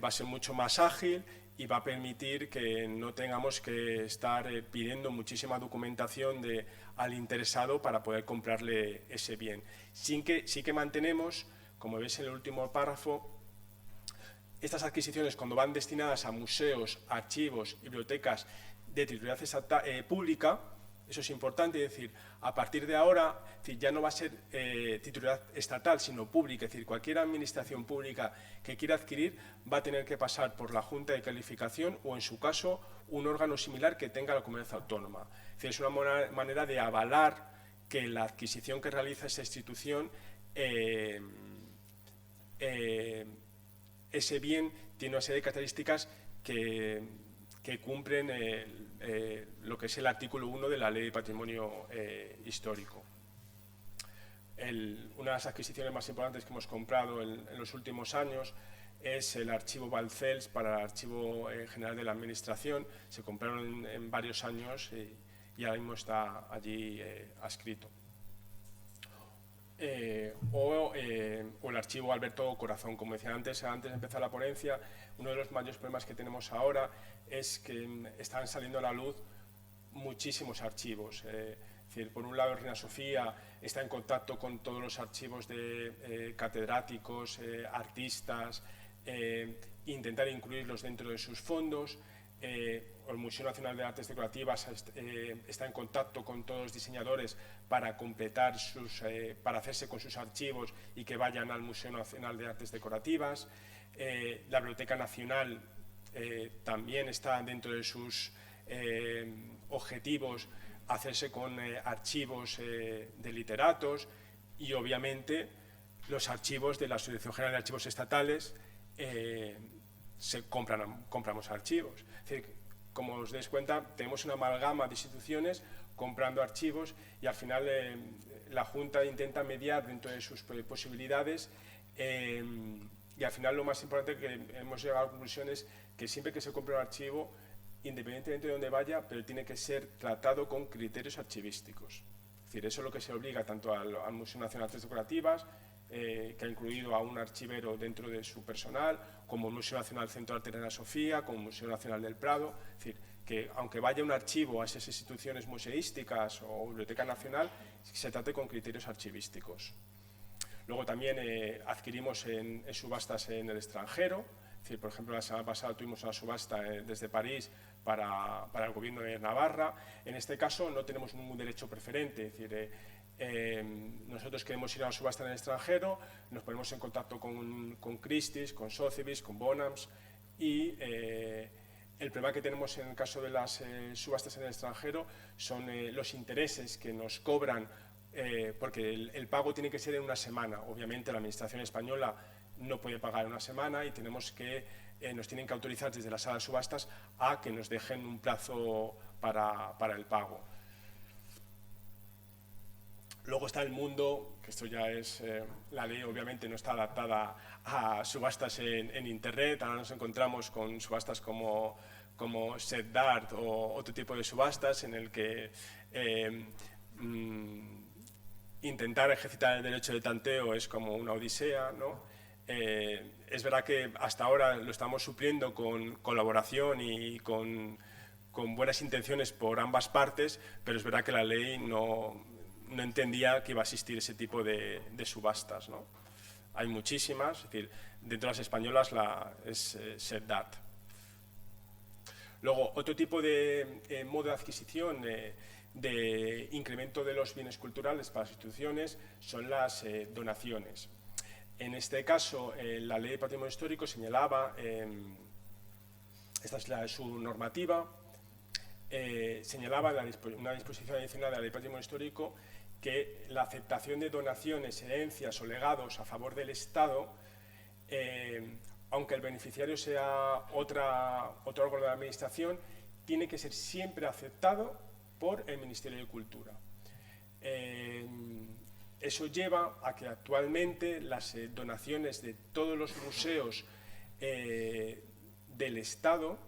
va a ser mucho más ágil y va a permitir que no tengamos que estar pidiendo muchísima documentación al interesado para poder comprarle ese bien. Sí que mantenemos, como veis en el último párrafo, estas adquisiciones cuando van destinadas a museos, archivos, bibliotecas de titularidad pública. Eso es importante, es decir, a partir de ahora ya no va a ser titularidad estatal, sino pública, es decir, cualquier administración pública que quiera adquirir va a tener que pasar por la Junta de Calificación o, en su caso, un órgano similar que tenga la comunidad autónoma. Es decir, es una manera de avalar que la adquisición que realiza esa institución, ese bien tiene una serie de características que cumplen lo que es el artículo 1 de la Ley de Patrimonio Histórico. Una de las adquisiciones más importantes que hemos comprado en los últimos años es el archivo Balcells para el Archivo General de la Administración. Se compraron en varios años y ahora mismo está allí adscrito. O el archivo Alberto Corazón. Como decía antes de empezar la ponencia, uno de los mayores problemas que tenemos ahora es que están saliendo a la luz muchísimos archivos. Es decir, por un lado, Reina Sofía está en contacto con todos los archivos de catedráticos, artistas, intentar incluirlos dentro de sus fondos. El Museo Nacional de Artes Decorativas está en contacto con todos los diseñadores para completar para hacerse con sus archivos y que vayan al Museo Nacional de Artes Decorativas. La Biblioteca Nacional también está dentro de sus objetivos hacerse con archivos de literatos, y obviamente los archivos de la Asociación General de Archivos Estatales compramos archivos. Es decir, como os dais cuenta, tenemos una amalgama de instituciones comprando archivos, y al final la Junta intenta mediar dentro de sus posibilidades, y al final lo más importante que hemos llegado a la conclusión es que siempre que se compre un archivo, independientemente de dónde vaya, pero tiene que ser tratado con criterios archivísticos. Es decir, eso es lo que se obliga tanto al Museo Nacional de Artes Decorativas, que ha incluido a un archivero dentro de su personal, como el Museo Nacional Centro de Arte Reina Sofía, como el Museo Nacional del Prado. Es decir, que aunque vaya un archivo a esas instituciones museísticas o Biblioteca Nacional, se trate con criterios archivísticos. Luego también adquirimos en subastas en el extranjero. Es decir, por ejemplo, la semana pasada tuvimos una subasta desde París para el Gobierno de Navarra. En este caso no tenemos ningún derecho preferente. Es decir, nosotros queremos ir a la subasta en el extranjero, nos ponemos en contacto con Christie's, con Sotheby's, con Bonhams, y el problema que tenemos en el caso de las subastas en el extranjero son los intereses que nos cobran, porque el pago tiene que ser en una semana. Obviamente la Administración española no puede pagar en una semana, y nos tienen que autorizar desde la sala de subastas a que nos dejen un plazo para el pago. Luego está el mundo, que esto ya es, la ley obviamente no está adaptada a subastas en Internet. Ahora nos encontramos con subastas como SETDART o otro tipo de subastas en el que intentar ejercitar el derecho de tanteo es como una odisea, ¿no? Es verdad que hasta ahora lo estamos supliendo con colaboración y con buenas intenciones por ambas partes, pero es verdad que la ley no entendía que iba a existir ese tipo de subastas, ¿no? Hay muchísimas, es decir, dentro de las españolas es SETDART. Luego, otro tipo de modo de adquisición de incremento de los bienes culturales para las instituciones son las donaciones. En este caso, la Ley de Patrimonio Histórico señalaba, esta es su normativa, señalaba una disposición adicional de la Ley de Patrimonio Histórico que la aceptación de donaciones, herencias o legados a favor del Estado, aunque el beneficiario sea otro órgano de la Administración, tiene que ser siempre aceptado por el Ministerio de Cultura. Eso lleva a que actualmente las donaciones de todos los museos del Estado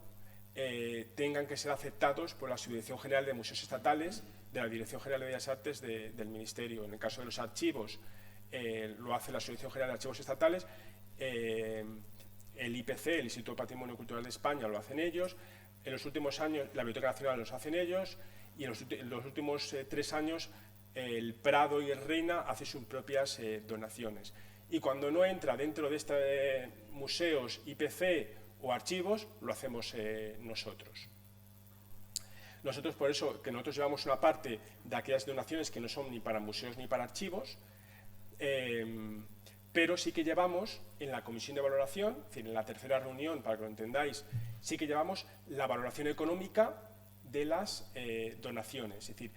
tengan que ser aceptados por la Subdirección General de Museos Estatales de la Dirección General de Bellas Artes del Ministerio. En el caso de los archivos, lo hace la Subdirección General de Archivos Estatales, el IPC, el Instituto de Patrimonio Cultural de España, lo hacen ellos. En los últimos años, la Biblioteca Nacional los hacen ellos, y en los últimos 3 años, el Prado y el Reina hacen sus propias donaciones. Y cuando no entra dentro de estos museos, IPC o archivos, lo hacemos nosotros. Nosotros, por eso, que nosotros llevamos una parte de aquellas donaciones que no son ni para museos ni para archivos, pero sí que llevamos en la comisión de valoración, es decir, en la tercera reunión, para que lo entendáis, sí que llevamos la valoración económica de las donaciones. Es decir,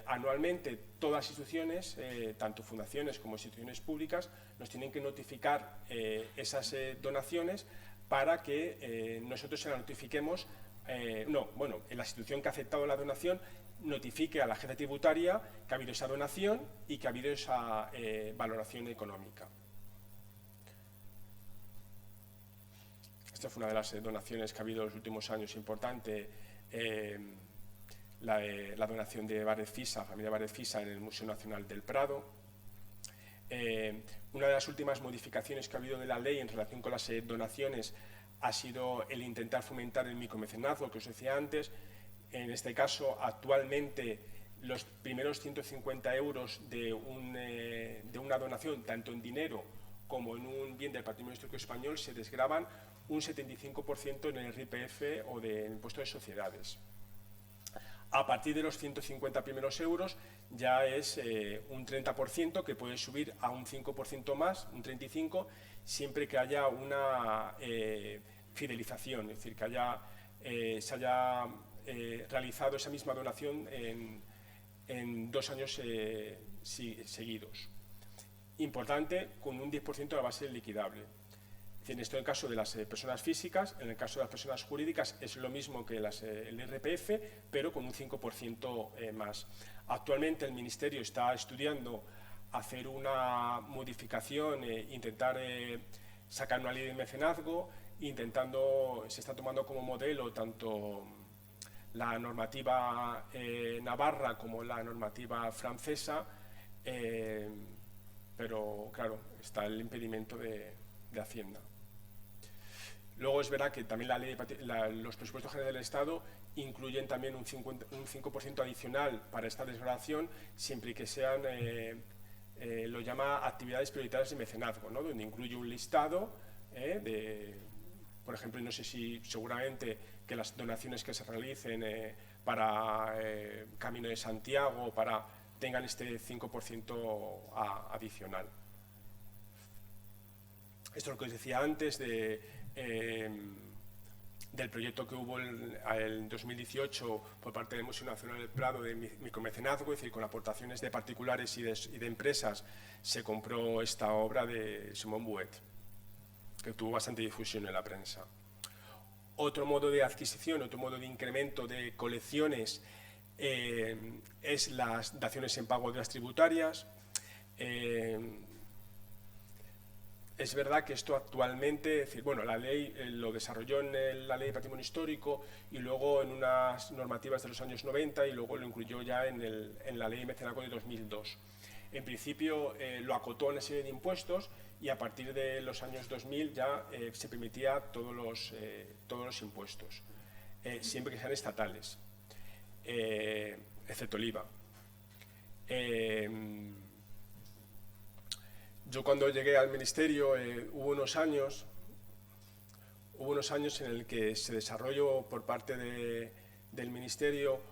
anualmente todas las instituciones, tanto fundaciones como instituciones públicas, nos tienen que notificar esas donaciones para que nosotros se la notifiquemos, la institución que ha aceptado la donación notifique a la agencia tributaria que ha habido esa donación y que ha habido esa valoración económica. Esta fue una de las donaciones que ha habido en los últimos años importante, la donación de Várez Fisa, familia Várez Fisa, en el Museo Nacional del Prado. Una de las últimas modificaciones que ha habido de la ley en relación con las donaciones ha sido el intentar fomentar el micromecenazgo, que os decía antes. En este caso, actualmente, los primeros 150 euros de una donación, tanto en dinero como en un bien del patrimonio histórico español, se desgravan un 75% en el IRPF o del impuesto de sociedades. A partir de los 150 primeros euros ya es un 30% que puede subir a un 5% más, un 35%, siempre que haya una fidelización, es decir, que se haya realizado esa misma donación en 2 años seguidos. Importante, con un 10% de la base liquidable. En esto en el caso de las personas físicas, en el caso de las personas jurídicas es lo mismo que el IRPF, pero con un 5% más. Actualmente el Ministerio está estudiando hacer una modificación, intentar sacar una ley de mecenazgo, se está tomando como modelo tanto la normativa navarra como la normativa francesa, pero claro, está el impedimento de Hacienda. Luego es verdad que también los presupuestos generales del Estado incluyen también un 5% adicional para esta desgravación, siempre que sean, lo llama actividades prioritarias de mecenazgo, ¿no? Donde incluye un listado por ejemplo, no sé si seguramente que las donaciones que se realicen para Camino de Santiago tengan este 5% adicional. Esto es lo que os decía antes del proyecto que hubo en 2018 por parte del Museo Nacional del Prado de micromecenazgo, es decir, con aportaciones de particulares y de empresas, se compró esta obra de Simón Bouet, que tuvo bastante difusión en la prensa. Otro modo de adquisición, otro modo de incremento de colecciones es las daciones en pago de las tributarias. Es verdad que esto actualmente, es decir, bueno, la ley lo desarrolló en la Ley de Patrimonio Histórico y luego en unas normativas de los años 90 y luego lo incluyó ya en la Ley de Mecenazgo de 2002. En principio lo acotó a una serie de impuestos y a partir de los años 2000 ya se permitía todos los impuestos, siempre que sean estatales, excepto el IVA. Yo cuando llegué al Ministerio hubo unos años en el que se desarrolló por parte del Ministerio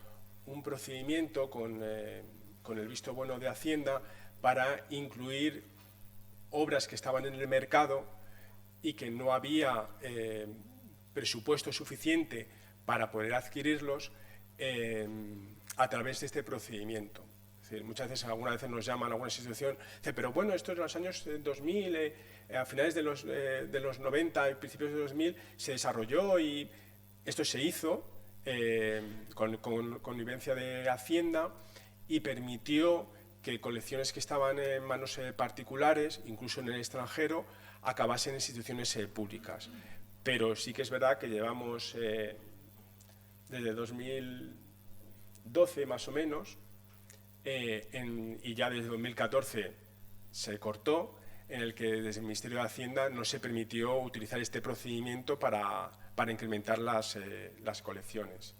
un procedimiento con el visto bueno de Hacienda para incluir obras que estaban en el mercado y que no había presupuesto suficiente para poder adquirirlos a través de este procedimiento. Es decir, muchas veces, algunas veces nos llaman a alguna institución, dicen, pero bueno, esto en los años 2000, a finales de los 90 y principios de 2000 se desarrolló y esto se hizo con connivencia de Hacienda y permitió que colecciones que estaban en manos particulares, incluso en el extranjero, acabasen en instituciones públicas. Pero sí que es verdad que llevamos desde 2012 más o menos, y ya desde 2014 se cortó, en el que desde el Ministerio de Hacienda no se permitió utilizar este procedimiento para incrementar las colecciones.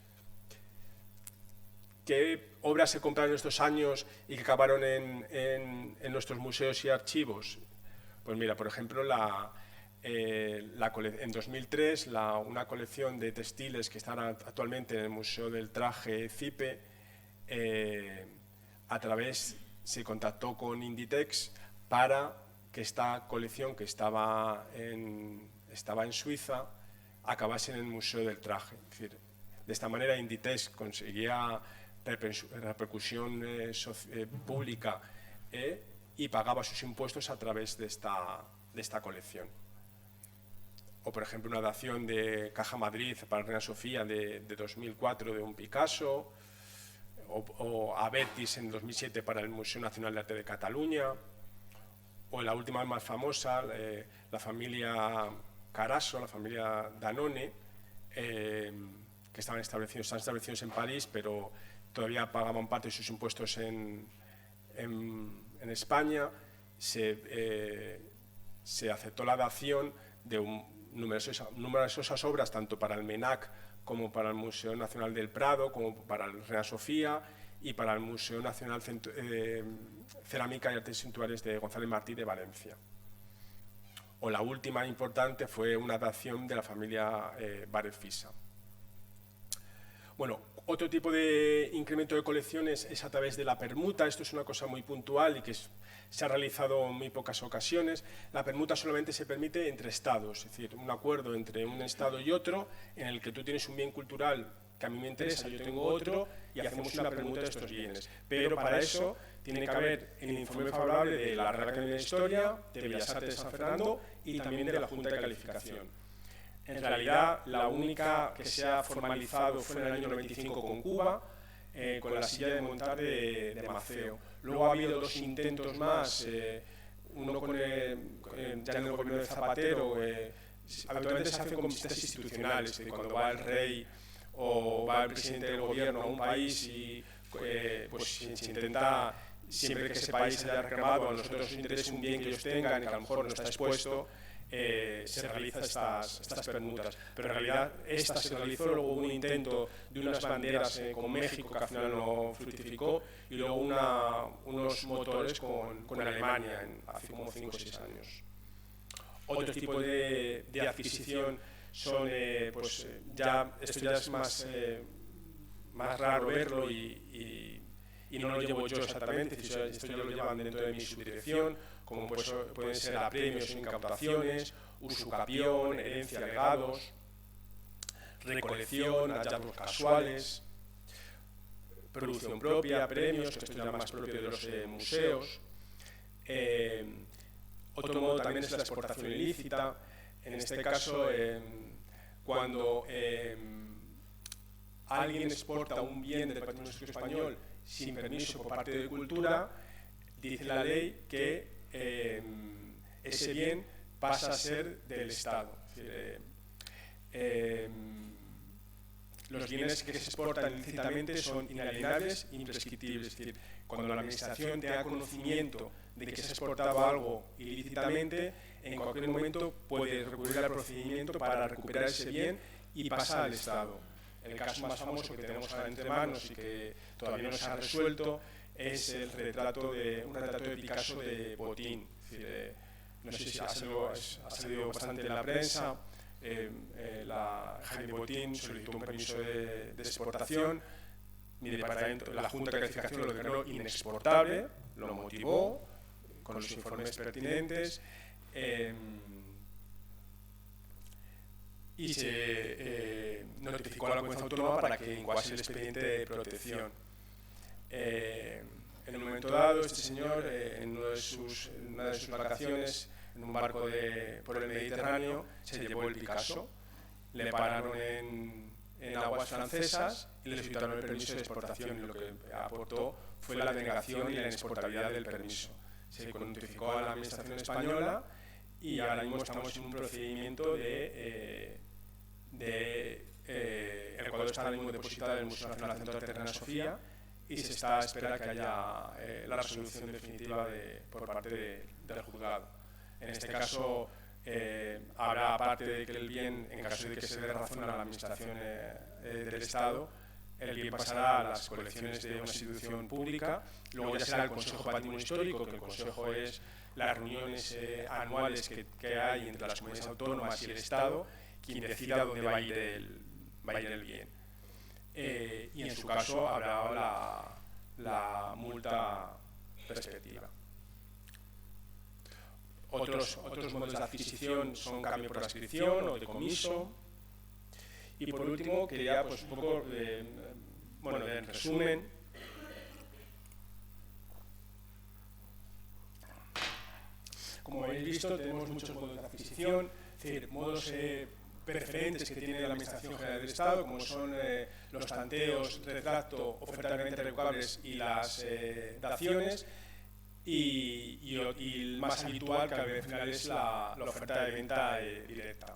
¿Qué obras se compraron en estos años y que acabaron en nuestros museos y archivos? Pues mira, por ejemplo, en 2003 una colección de textiles que están actualmente en el Museo del Traje CIPE, se contactó con Inditex para que esta colección que estaba en Suiza acabase en el Museo del Traje. Es decir, de esta manera Inditex conseguía repercusión pública y pagaba sus impuestos a través de esta colección. O, por ejemplo, una dación de Caja Madrid para Reina Sofía de 2004 de un Picasso, o a Betis en 2007 para el Museo Nacional de Arte de Cataluña, o la última más famosa, la familia Carasso, la familia Danone, que están establecidos en París, pero todavía pagaban parte de sus impuestos en España. Se aceptó la dación de numerosas obras, tanto para el MENAC como para el Museo Nacional del Prado, como para el Reina Sofía y para el Museo Nacional Cerámica y Artes Suntuarias de González Martí de Valencia. O la última importante fue una dación de la familia Várez-Fisa. Bueno, otro tipo de incremento de colecciones es a través de la permuta. Esto es una cosa muy puntual y que se ha realizado en muy pocas ocasiones. La permuta solamente se permite entre estados, es decir, un acuerdo entre un estado y otro en el que tú tienes un bien cultural que a mí me interesa, yo tengo otro y hacemos una permuta de estos bienes. Pero para eso tiene que haber el informe favorable de la Real Academia de Historia, de Bellas Artes de San Fernando y también de la Junta de Calificación. En realidad, la única que se ha formalizado fue en el año 95 con Cuba, con la silla de montar de Maceo. Luego ha habido dos intentos más, uno con ya en el gobierno de Zapatero. Habitualmente se hacen con visitas institucionales, cuando va el rey o va el presidente del gobierno a un país y pues se intenta, siempre que ese país haya reclamado a nosotros nos interesa un bien que ellos tengan y que a lo mejor no está expuesto, se realizan estas permutas. Pero en realidad esta se realizó, luego hubo un intento de unas banderas con México que al final no fructificó y luego unos motores con Alemania hace como 5 o 6 años. Otro tipo de adquisición son, esto ya es más raro verlo y no lo llevo yo exactamente, esto ya lo llevan dentro de mi subdirección, como pueden ser apremios o incautaciones, usucapión, herencia, legados, recolección, hallazgos casuales, producción propia, premios, que esto ya más propio de los museos. Otro modo también es la exportación ilícita. En este caso, cuando alguien exporta un bien del patrimonio histórico español sin permiso por parte de Cultura, dice la ley que ese bien pasa a ser del Estado. Es decir, los bienes que se exportan ilícitamente son inalienables e imprescriptibles. Es decir, cuando la Administración tenga conocimiento de que se ha exportado algo ilícitamente, en cualquier momento puede recurrir al procedimiento para recuperar ese bien y pasa al Estado. El caso más famoso que tenemos ahora entre manos y que todavía no se ha resuelto es el retrato de Picasso de Botín. Es decir, no sé si ha salido bastante en la prensa. Jaime Botín solicitó un permiso de exportación. Mi departamento, la Junta de Calificación lo declaró inexportable, lo motivó con los informes pertinentes y se notificó a la Comunidad Autónoma para que incoase el expediente de protección. En un momento dado, este señor, en una de sus vacaciones, en un barco por el Mediterráneo, se llevó el Picasso, le pararon en aguas francesas y le solicitaron el permiso de exportación, y lo que aportó fue la denegación y la inexportabilidad del permiso. Se notificó a la Administración española y ahora mismo estamos en un procedimiento el cual está ahora mismo depositado en el Museo Nacional Central de Reina Sofía y se está a esperar que haya la resolución definitiva por parte del juzgado. En este caso, habrá, aparte de que el bien, en caso de que se dé razón a la Administración del Estado, el bien pasará a las colecciones de una institución pública, luego ya será el Consejo de Patrimonio Histórico, que el Consejo es las reuniones anuales que hay entre las comunidades autónomas y el Estado, quien decida dónde va a ir el bien. Y en su caso habrá la multa respectiva. Otros modos de adquisición son cambio por adscripción o decomiso. Y por último, quería un poco, en resumen, como habéis visto, tenemos muchos modos de adquisición, es decir, modos preferentes que tiene la Administración General del Estado, como son los tanteos, retracto, oferta de renta revocables y las daciones, y el más habitual, que al final es la oferta de venta directa.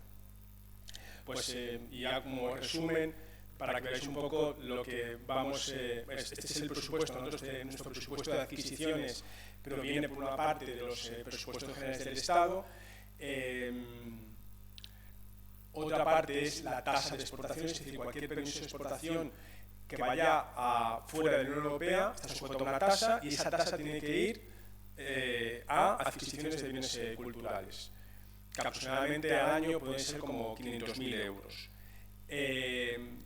Pues ya como resumen, para que veáis un poco lo que vamos, este es el presupuesto, nuestro presupuesto de adquisiciones, pero viene por una parte de los presupuestos generales del Estado. Otra parte es la tasa de exportación, es decir, cualquier permiso de exportación que vaya fuera de la Unión Europea está sujeto a una tasa y esa tasa tiene que ir a adquisiciones de bienes culturales, que aproximadamente al año pueden ser como 500.000 euros.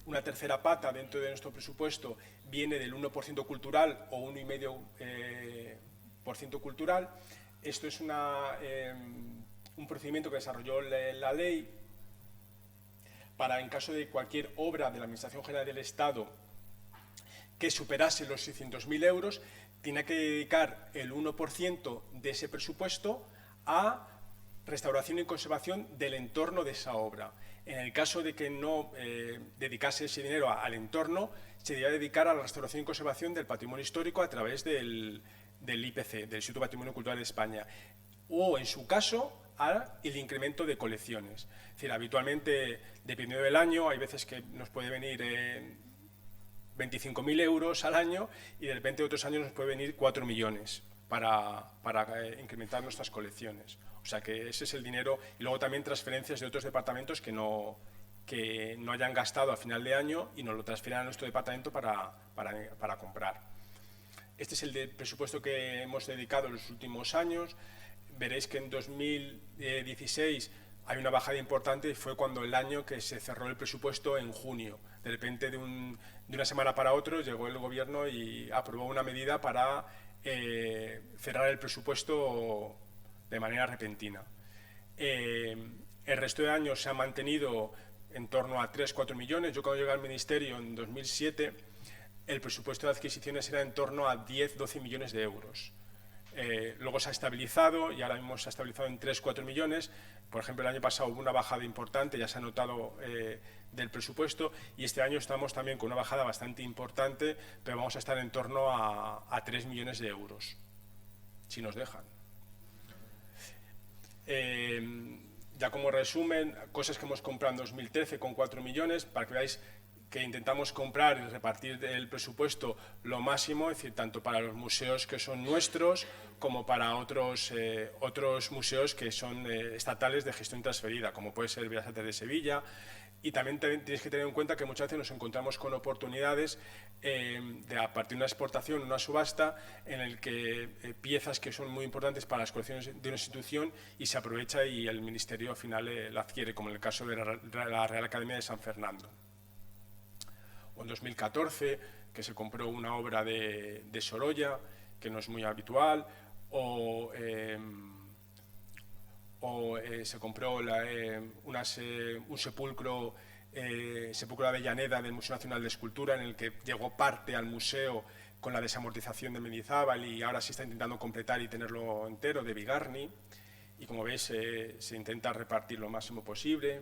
Una tercera pata dentro de nuestro presupuesto viene del 1% cultural o 1,5% cultural. Esto es un procedimiento que desarrolló la ley para, en caso de cualquier obra de la Administración General del Estado que superase los 600.000 euros, tiene que dedicar el 1% de ese presupuesto a restauración y conservación del entorno de esa obra. En el caso de que no dedicase ese dinero al entorno, se debería dedicar a la restauración y conservación del patrimonio histórico a través del IPC, del Instituto Patrimonio Cultural de España, o, en su caso, al incremento de colecciones. Es decir, habitualmente, dependiendo del año, hay veces que nos puede venir 25.000 euros al año y de repente otros años nos puede venir 4 millones para incrementar nuestras colecciones. O sea que ese es el dinero, y luego también transferencias de otros departamentos que no hayan gastado a final de año y nos lo transfieran a nuestro departamento para comprar. Este es el presupuesto que hemos dedicado en los últimos años. Veréis que en 2016 hay una bajada importante y fue cuando el año que se cerró el presupuesto en junio. De repente, de una semana para otra, llegó el Gobierno y aprobó una medida para cerrar el presupuesto de manera repentina. El resto de años se ha mantenido en torno a 3-4 millones. Yo, cuando llegué al Ministerio en 2007, el presupuesto de adquisiciones era en torno a 10-12 millones de euros. Luego se ha estabilizado y ahora mismo se ha estabilizado en 3-4 millones. Por ejemplo, el año pasado hubo una bajada importante, ya se ha notado, del presupuesto, y este año estamos también con una bajada bastante importante, pero vamos a estar en torno a 3 millones de euros, si nos dejan. Ya como resumen, cosas que hemos comprado en 2013 con 4 millones, para que veáis que intentamos comprar y repartir el presupuesto lo máximo, es decir, tanto para los museos que son nuestros como para otros museos que son estatales de gestión transferida, como puede ser el Bellas Artes de Sevilla. Y también tienes que tener en cuenta que muchas veces nos encontramos con oportunidades a partir de una exportación, una subasta, en el que piezas que son muy importantes para las colecciones de una institución y se aprovecha y el Ministerio al final la adquiere, como en el caso de la Real Academia de San Fernando. O en 2014, que se compró una obra de Sorolla, que no es muy habitual, o se compró un sepulcro de Avellaneda del Museo Nacional de Escultura, en el que llegó parte al museo con la desamortización de Mendizábal y ahora se está intentando completar y tenerlo entero, de Bigarni. Y como veis, se intenta repartir lo máximo posible.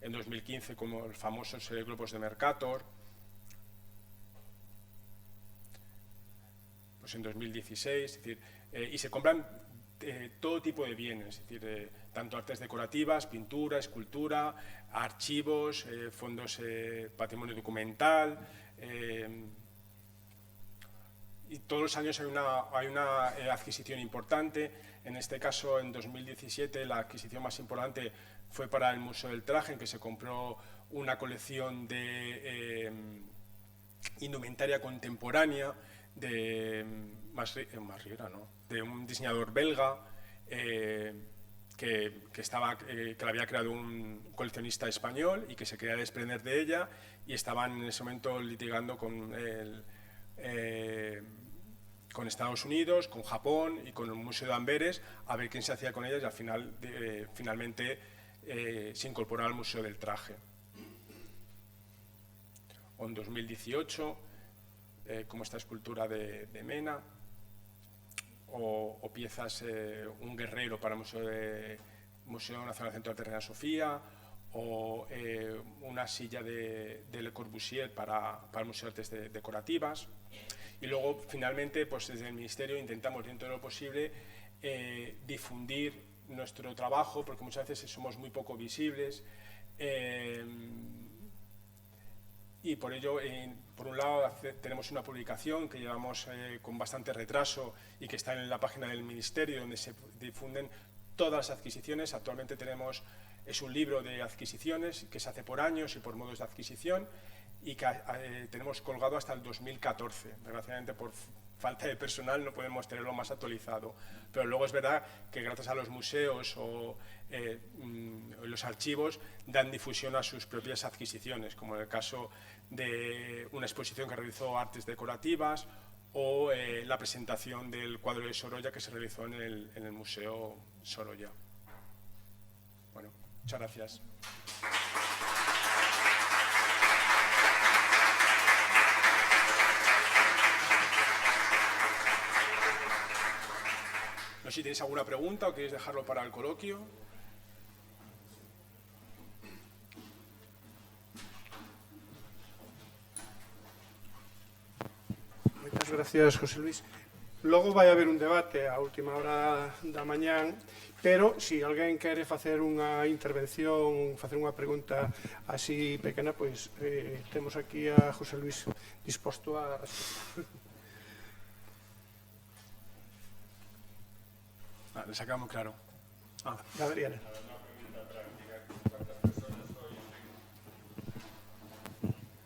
En 2015, como los famosos globos de Mercator. Pues en 2016, es decir, y se compran todo tipo de bienes, es decir, tanto artes decorativas, pintura, escultura, archivos, fondos patrimonio documental, y todos los años hay una adquisición importante. En este caso, en 2017, la adquisición más importante fue para el Museo del Traje, en que se compró una colección de indumentaria contemporánea de un diseñador belga que la había creado un coleccionista español y que se quería desprender de ella, y estaban en ese momento litigando con Estados Unidos, con Japón y con el Museo de Amberes a ver quién se hacía con ellas, y al final finalmente se incorporó al Museo del Traje. O en 2018, como esta escultura de Mena, o piezas, un guerrero para el Museo Nacional Centro de Arte Reina Sofía, o una silla de Le Corbusier para el Museo de Artes Decorativas. Y luego, finalmente, pues desde el Ministerio intentamos, dentro de lo posible, difundir nuestro trabajo, porque muchas veces somos muy poco visibles. Y por ello, por un lado, tenemos una publicación que llevamos con bastante retraso y que está en la página del Ministerio, donde se difunden todas las adquisiciones. Actualmente tenemos es un libro de adquisiciones que se hace por años y por modos de adquisición y que tenemos colgado hasta el 2014. Desgraciadamente, por falta de personal no podemos tenerlo más actualizado, pero luego es verdad que gracias a los museos o los archivos dan difusión a sus propias adquisiciones, como en el caso de una exposición que realizó Artes Decorativas o la presentación del cuadro de Sorolla que se realizó en el Museo Sorolla. Bueno, muchas gracias. No sé si tenéis alguna pregunta o queréis dejarlo para el coloquio. Moitas gracias, José Luis. Logo vai haber un debate a última hora da mañán, pero se alguén quere facer unha intervención, facer unha pregunta así pequena, pois temos aquí a José Luis disposto a responder. Les ha quedado muy claro. Gabriela.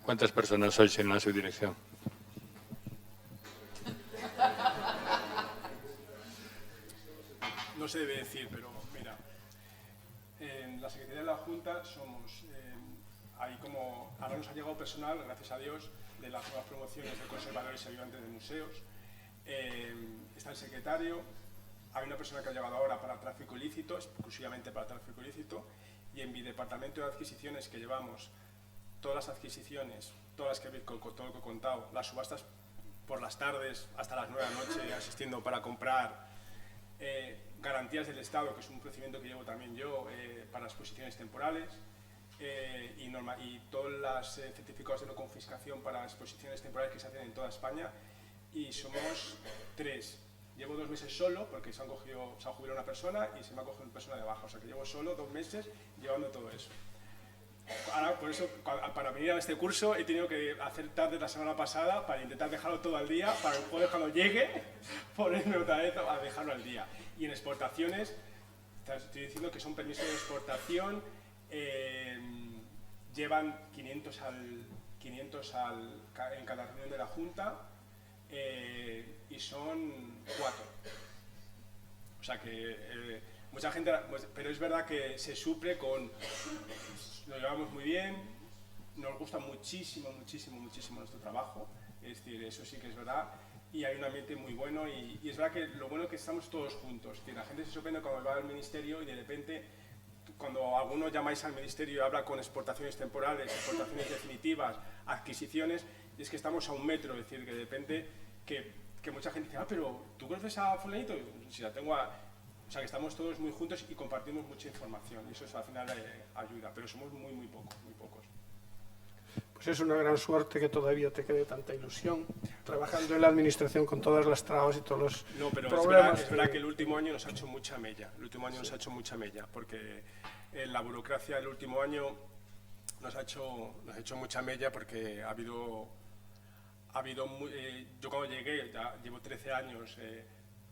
¿Cuántas personas sois en la subdirección? No se debe decir, pero mira, en la Secretaría de la Junta somos, ahí como ahora nos ha llegado personal, gracias a Dios, de las nuevas promociones de conservadores y ayudantes de museos. Está el secretario, hay una persona que ha llegado ahora para tráfico ilícito, exclusivamente para tráfico ilícito, y en mi departamento de adquisiciones, que llevamos todas las adquisiciones, todas las que habéis, todo lo que he contado, las subastas por las tardes hasta las 9 de la noche asistiendo para comprar, garantías del Estado, que es un procedimiento que llevo también yo para exposiciones temporales, y todos los certificados de no confiscación para exposiciones temporales que se hacen en toda España, y somos 3. Llevo 2 meses solo, porque se ha jubilado una persona y se me ha cogido una persona de baja, o sea que llevo solo 2 meses llevando todo eso. Ahora, por eso, para venir a este curso he tenido que hacer tarde la semana pasada para intentar dejarlo todo al día, para poder cuando llegue ponerme otra vez a dejarlo al día. Y en exportaciones, estoy diciendo que son permisos de exportación, llevan 500 en cada reunión de la Junta, y son 4. O sea que mucha gente, pero es verdad que se suple con, nos llevamos muy bien, nos gusta muchísimo nuestro trabajo, es decir, eso sí que es verdad, y hay un ambiente muy bueno, y es verdad que lo bueno es que estamos todos juntos, es decir, la gente se sorprende cuando va al ministerio y de repente, cuando algunos llamáis al ministerio y habla con exportaciones temporales, exportaciones definitivas, adquisiciones, es que estamos a un metro, es decir, que de repente que mucha gente dice, pero ¿tú conoces a fulanito? Si la tengo o sea, que estamos todos muy juntos y compartimos mucha información, y eso al final ayuda, pero somos muy pocos. Pues es una gran suerte que todavía te quede tanta ilusión, trabajando en la administración con todas las trabas y todos los problemas. Es verdad que el último año nos ha hecho mucha mella, porque la burocracia del último año nos ha hecho mucha mella, porque ha habido yo cuando llegué, ya llevo 13 años,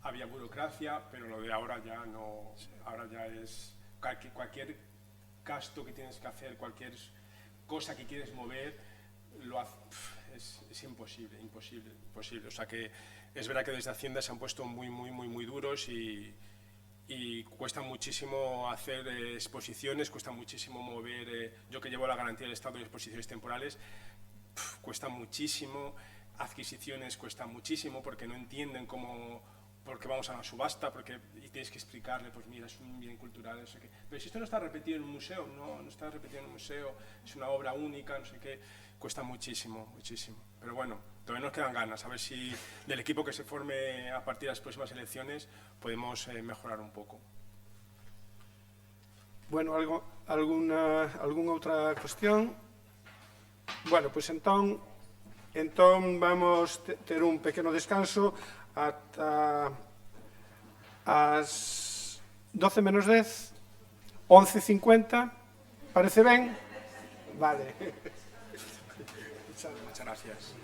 había burocracia, pero lo de ahora ya no, ahora ya es cualquier gasto que tienes que hacer, cualquier cosa que quieres mover, es imposible. O sea que es verdad que desde Hacienda se han puesto muy duros y cuesta muchísimo hacer exposiciones, cuesta muchísimo mover, yo que llevo la garantía del Estado de exposiciones temporales, cuesta muchísimo, adquisiciones cuesta muchísimo porque no entienden por qué vamos a una subasta, y tienes que explicarle, pues mira, es un bien cultural, no sé qué. Pero si esto no está repetido en un museo, no está repetido en un museo, es una obra única, no sé qué, cuesta muchísimo. Pero bueno, todavía nos quedan ganas, a ver si del equipo que se forme a partir de las próximas elecciones podemos mejorar un poco. Bueno, alguna outra cuestión? Bueno, pois entón vamos ter un pequeno descanso ata as 12 menos 10, 11:50, parece ben? Vale. Muchas gracias.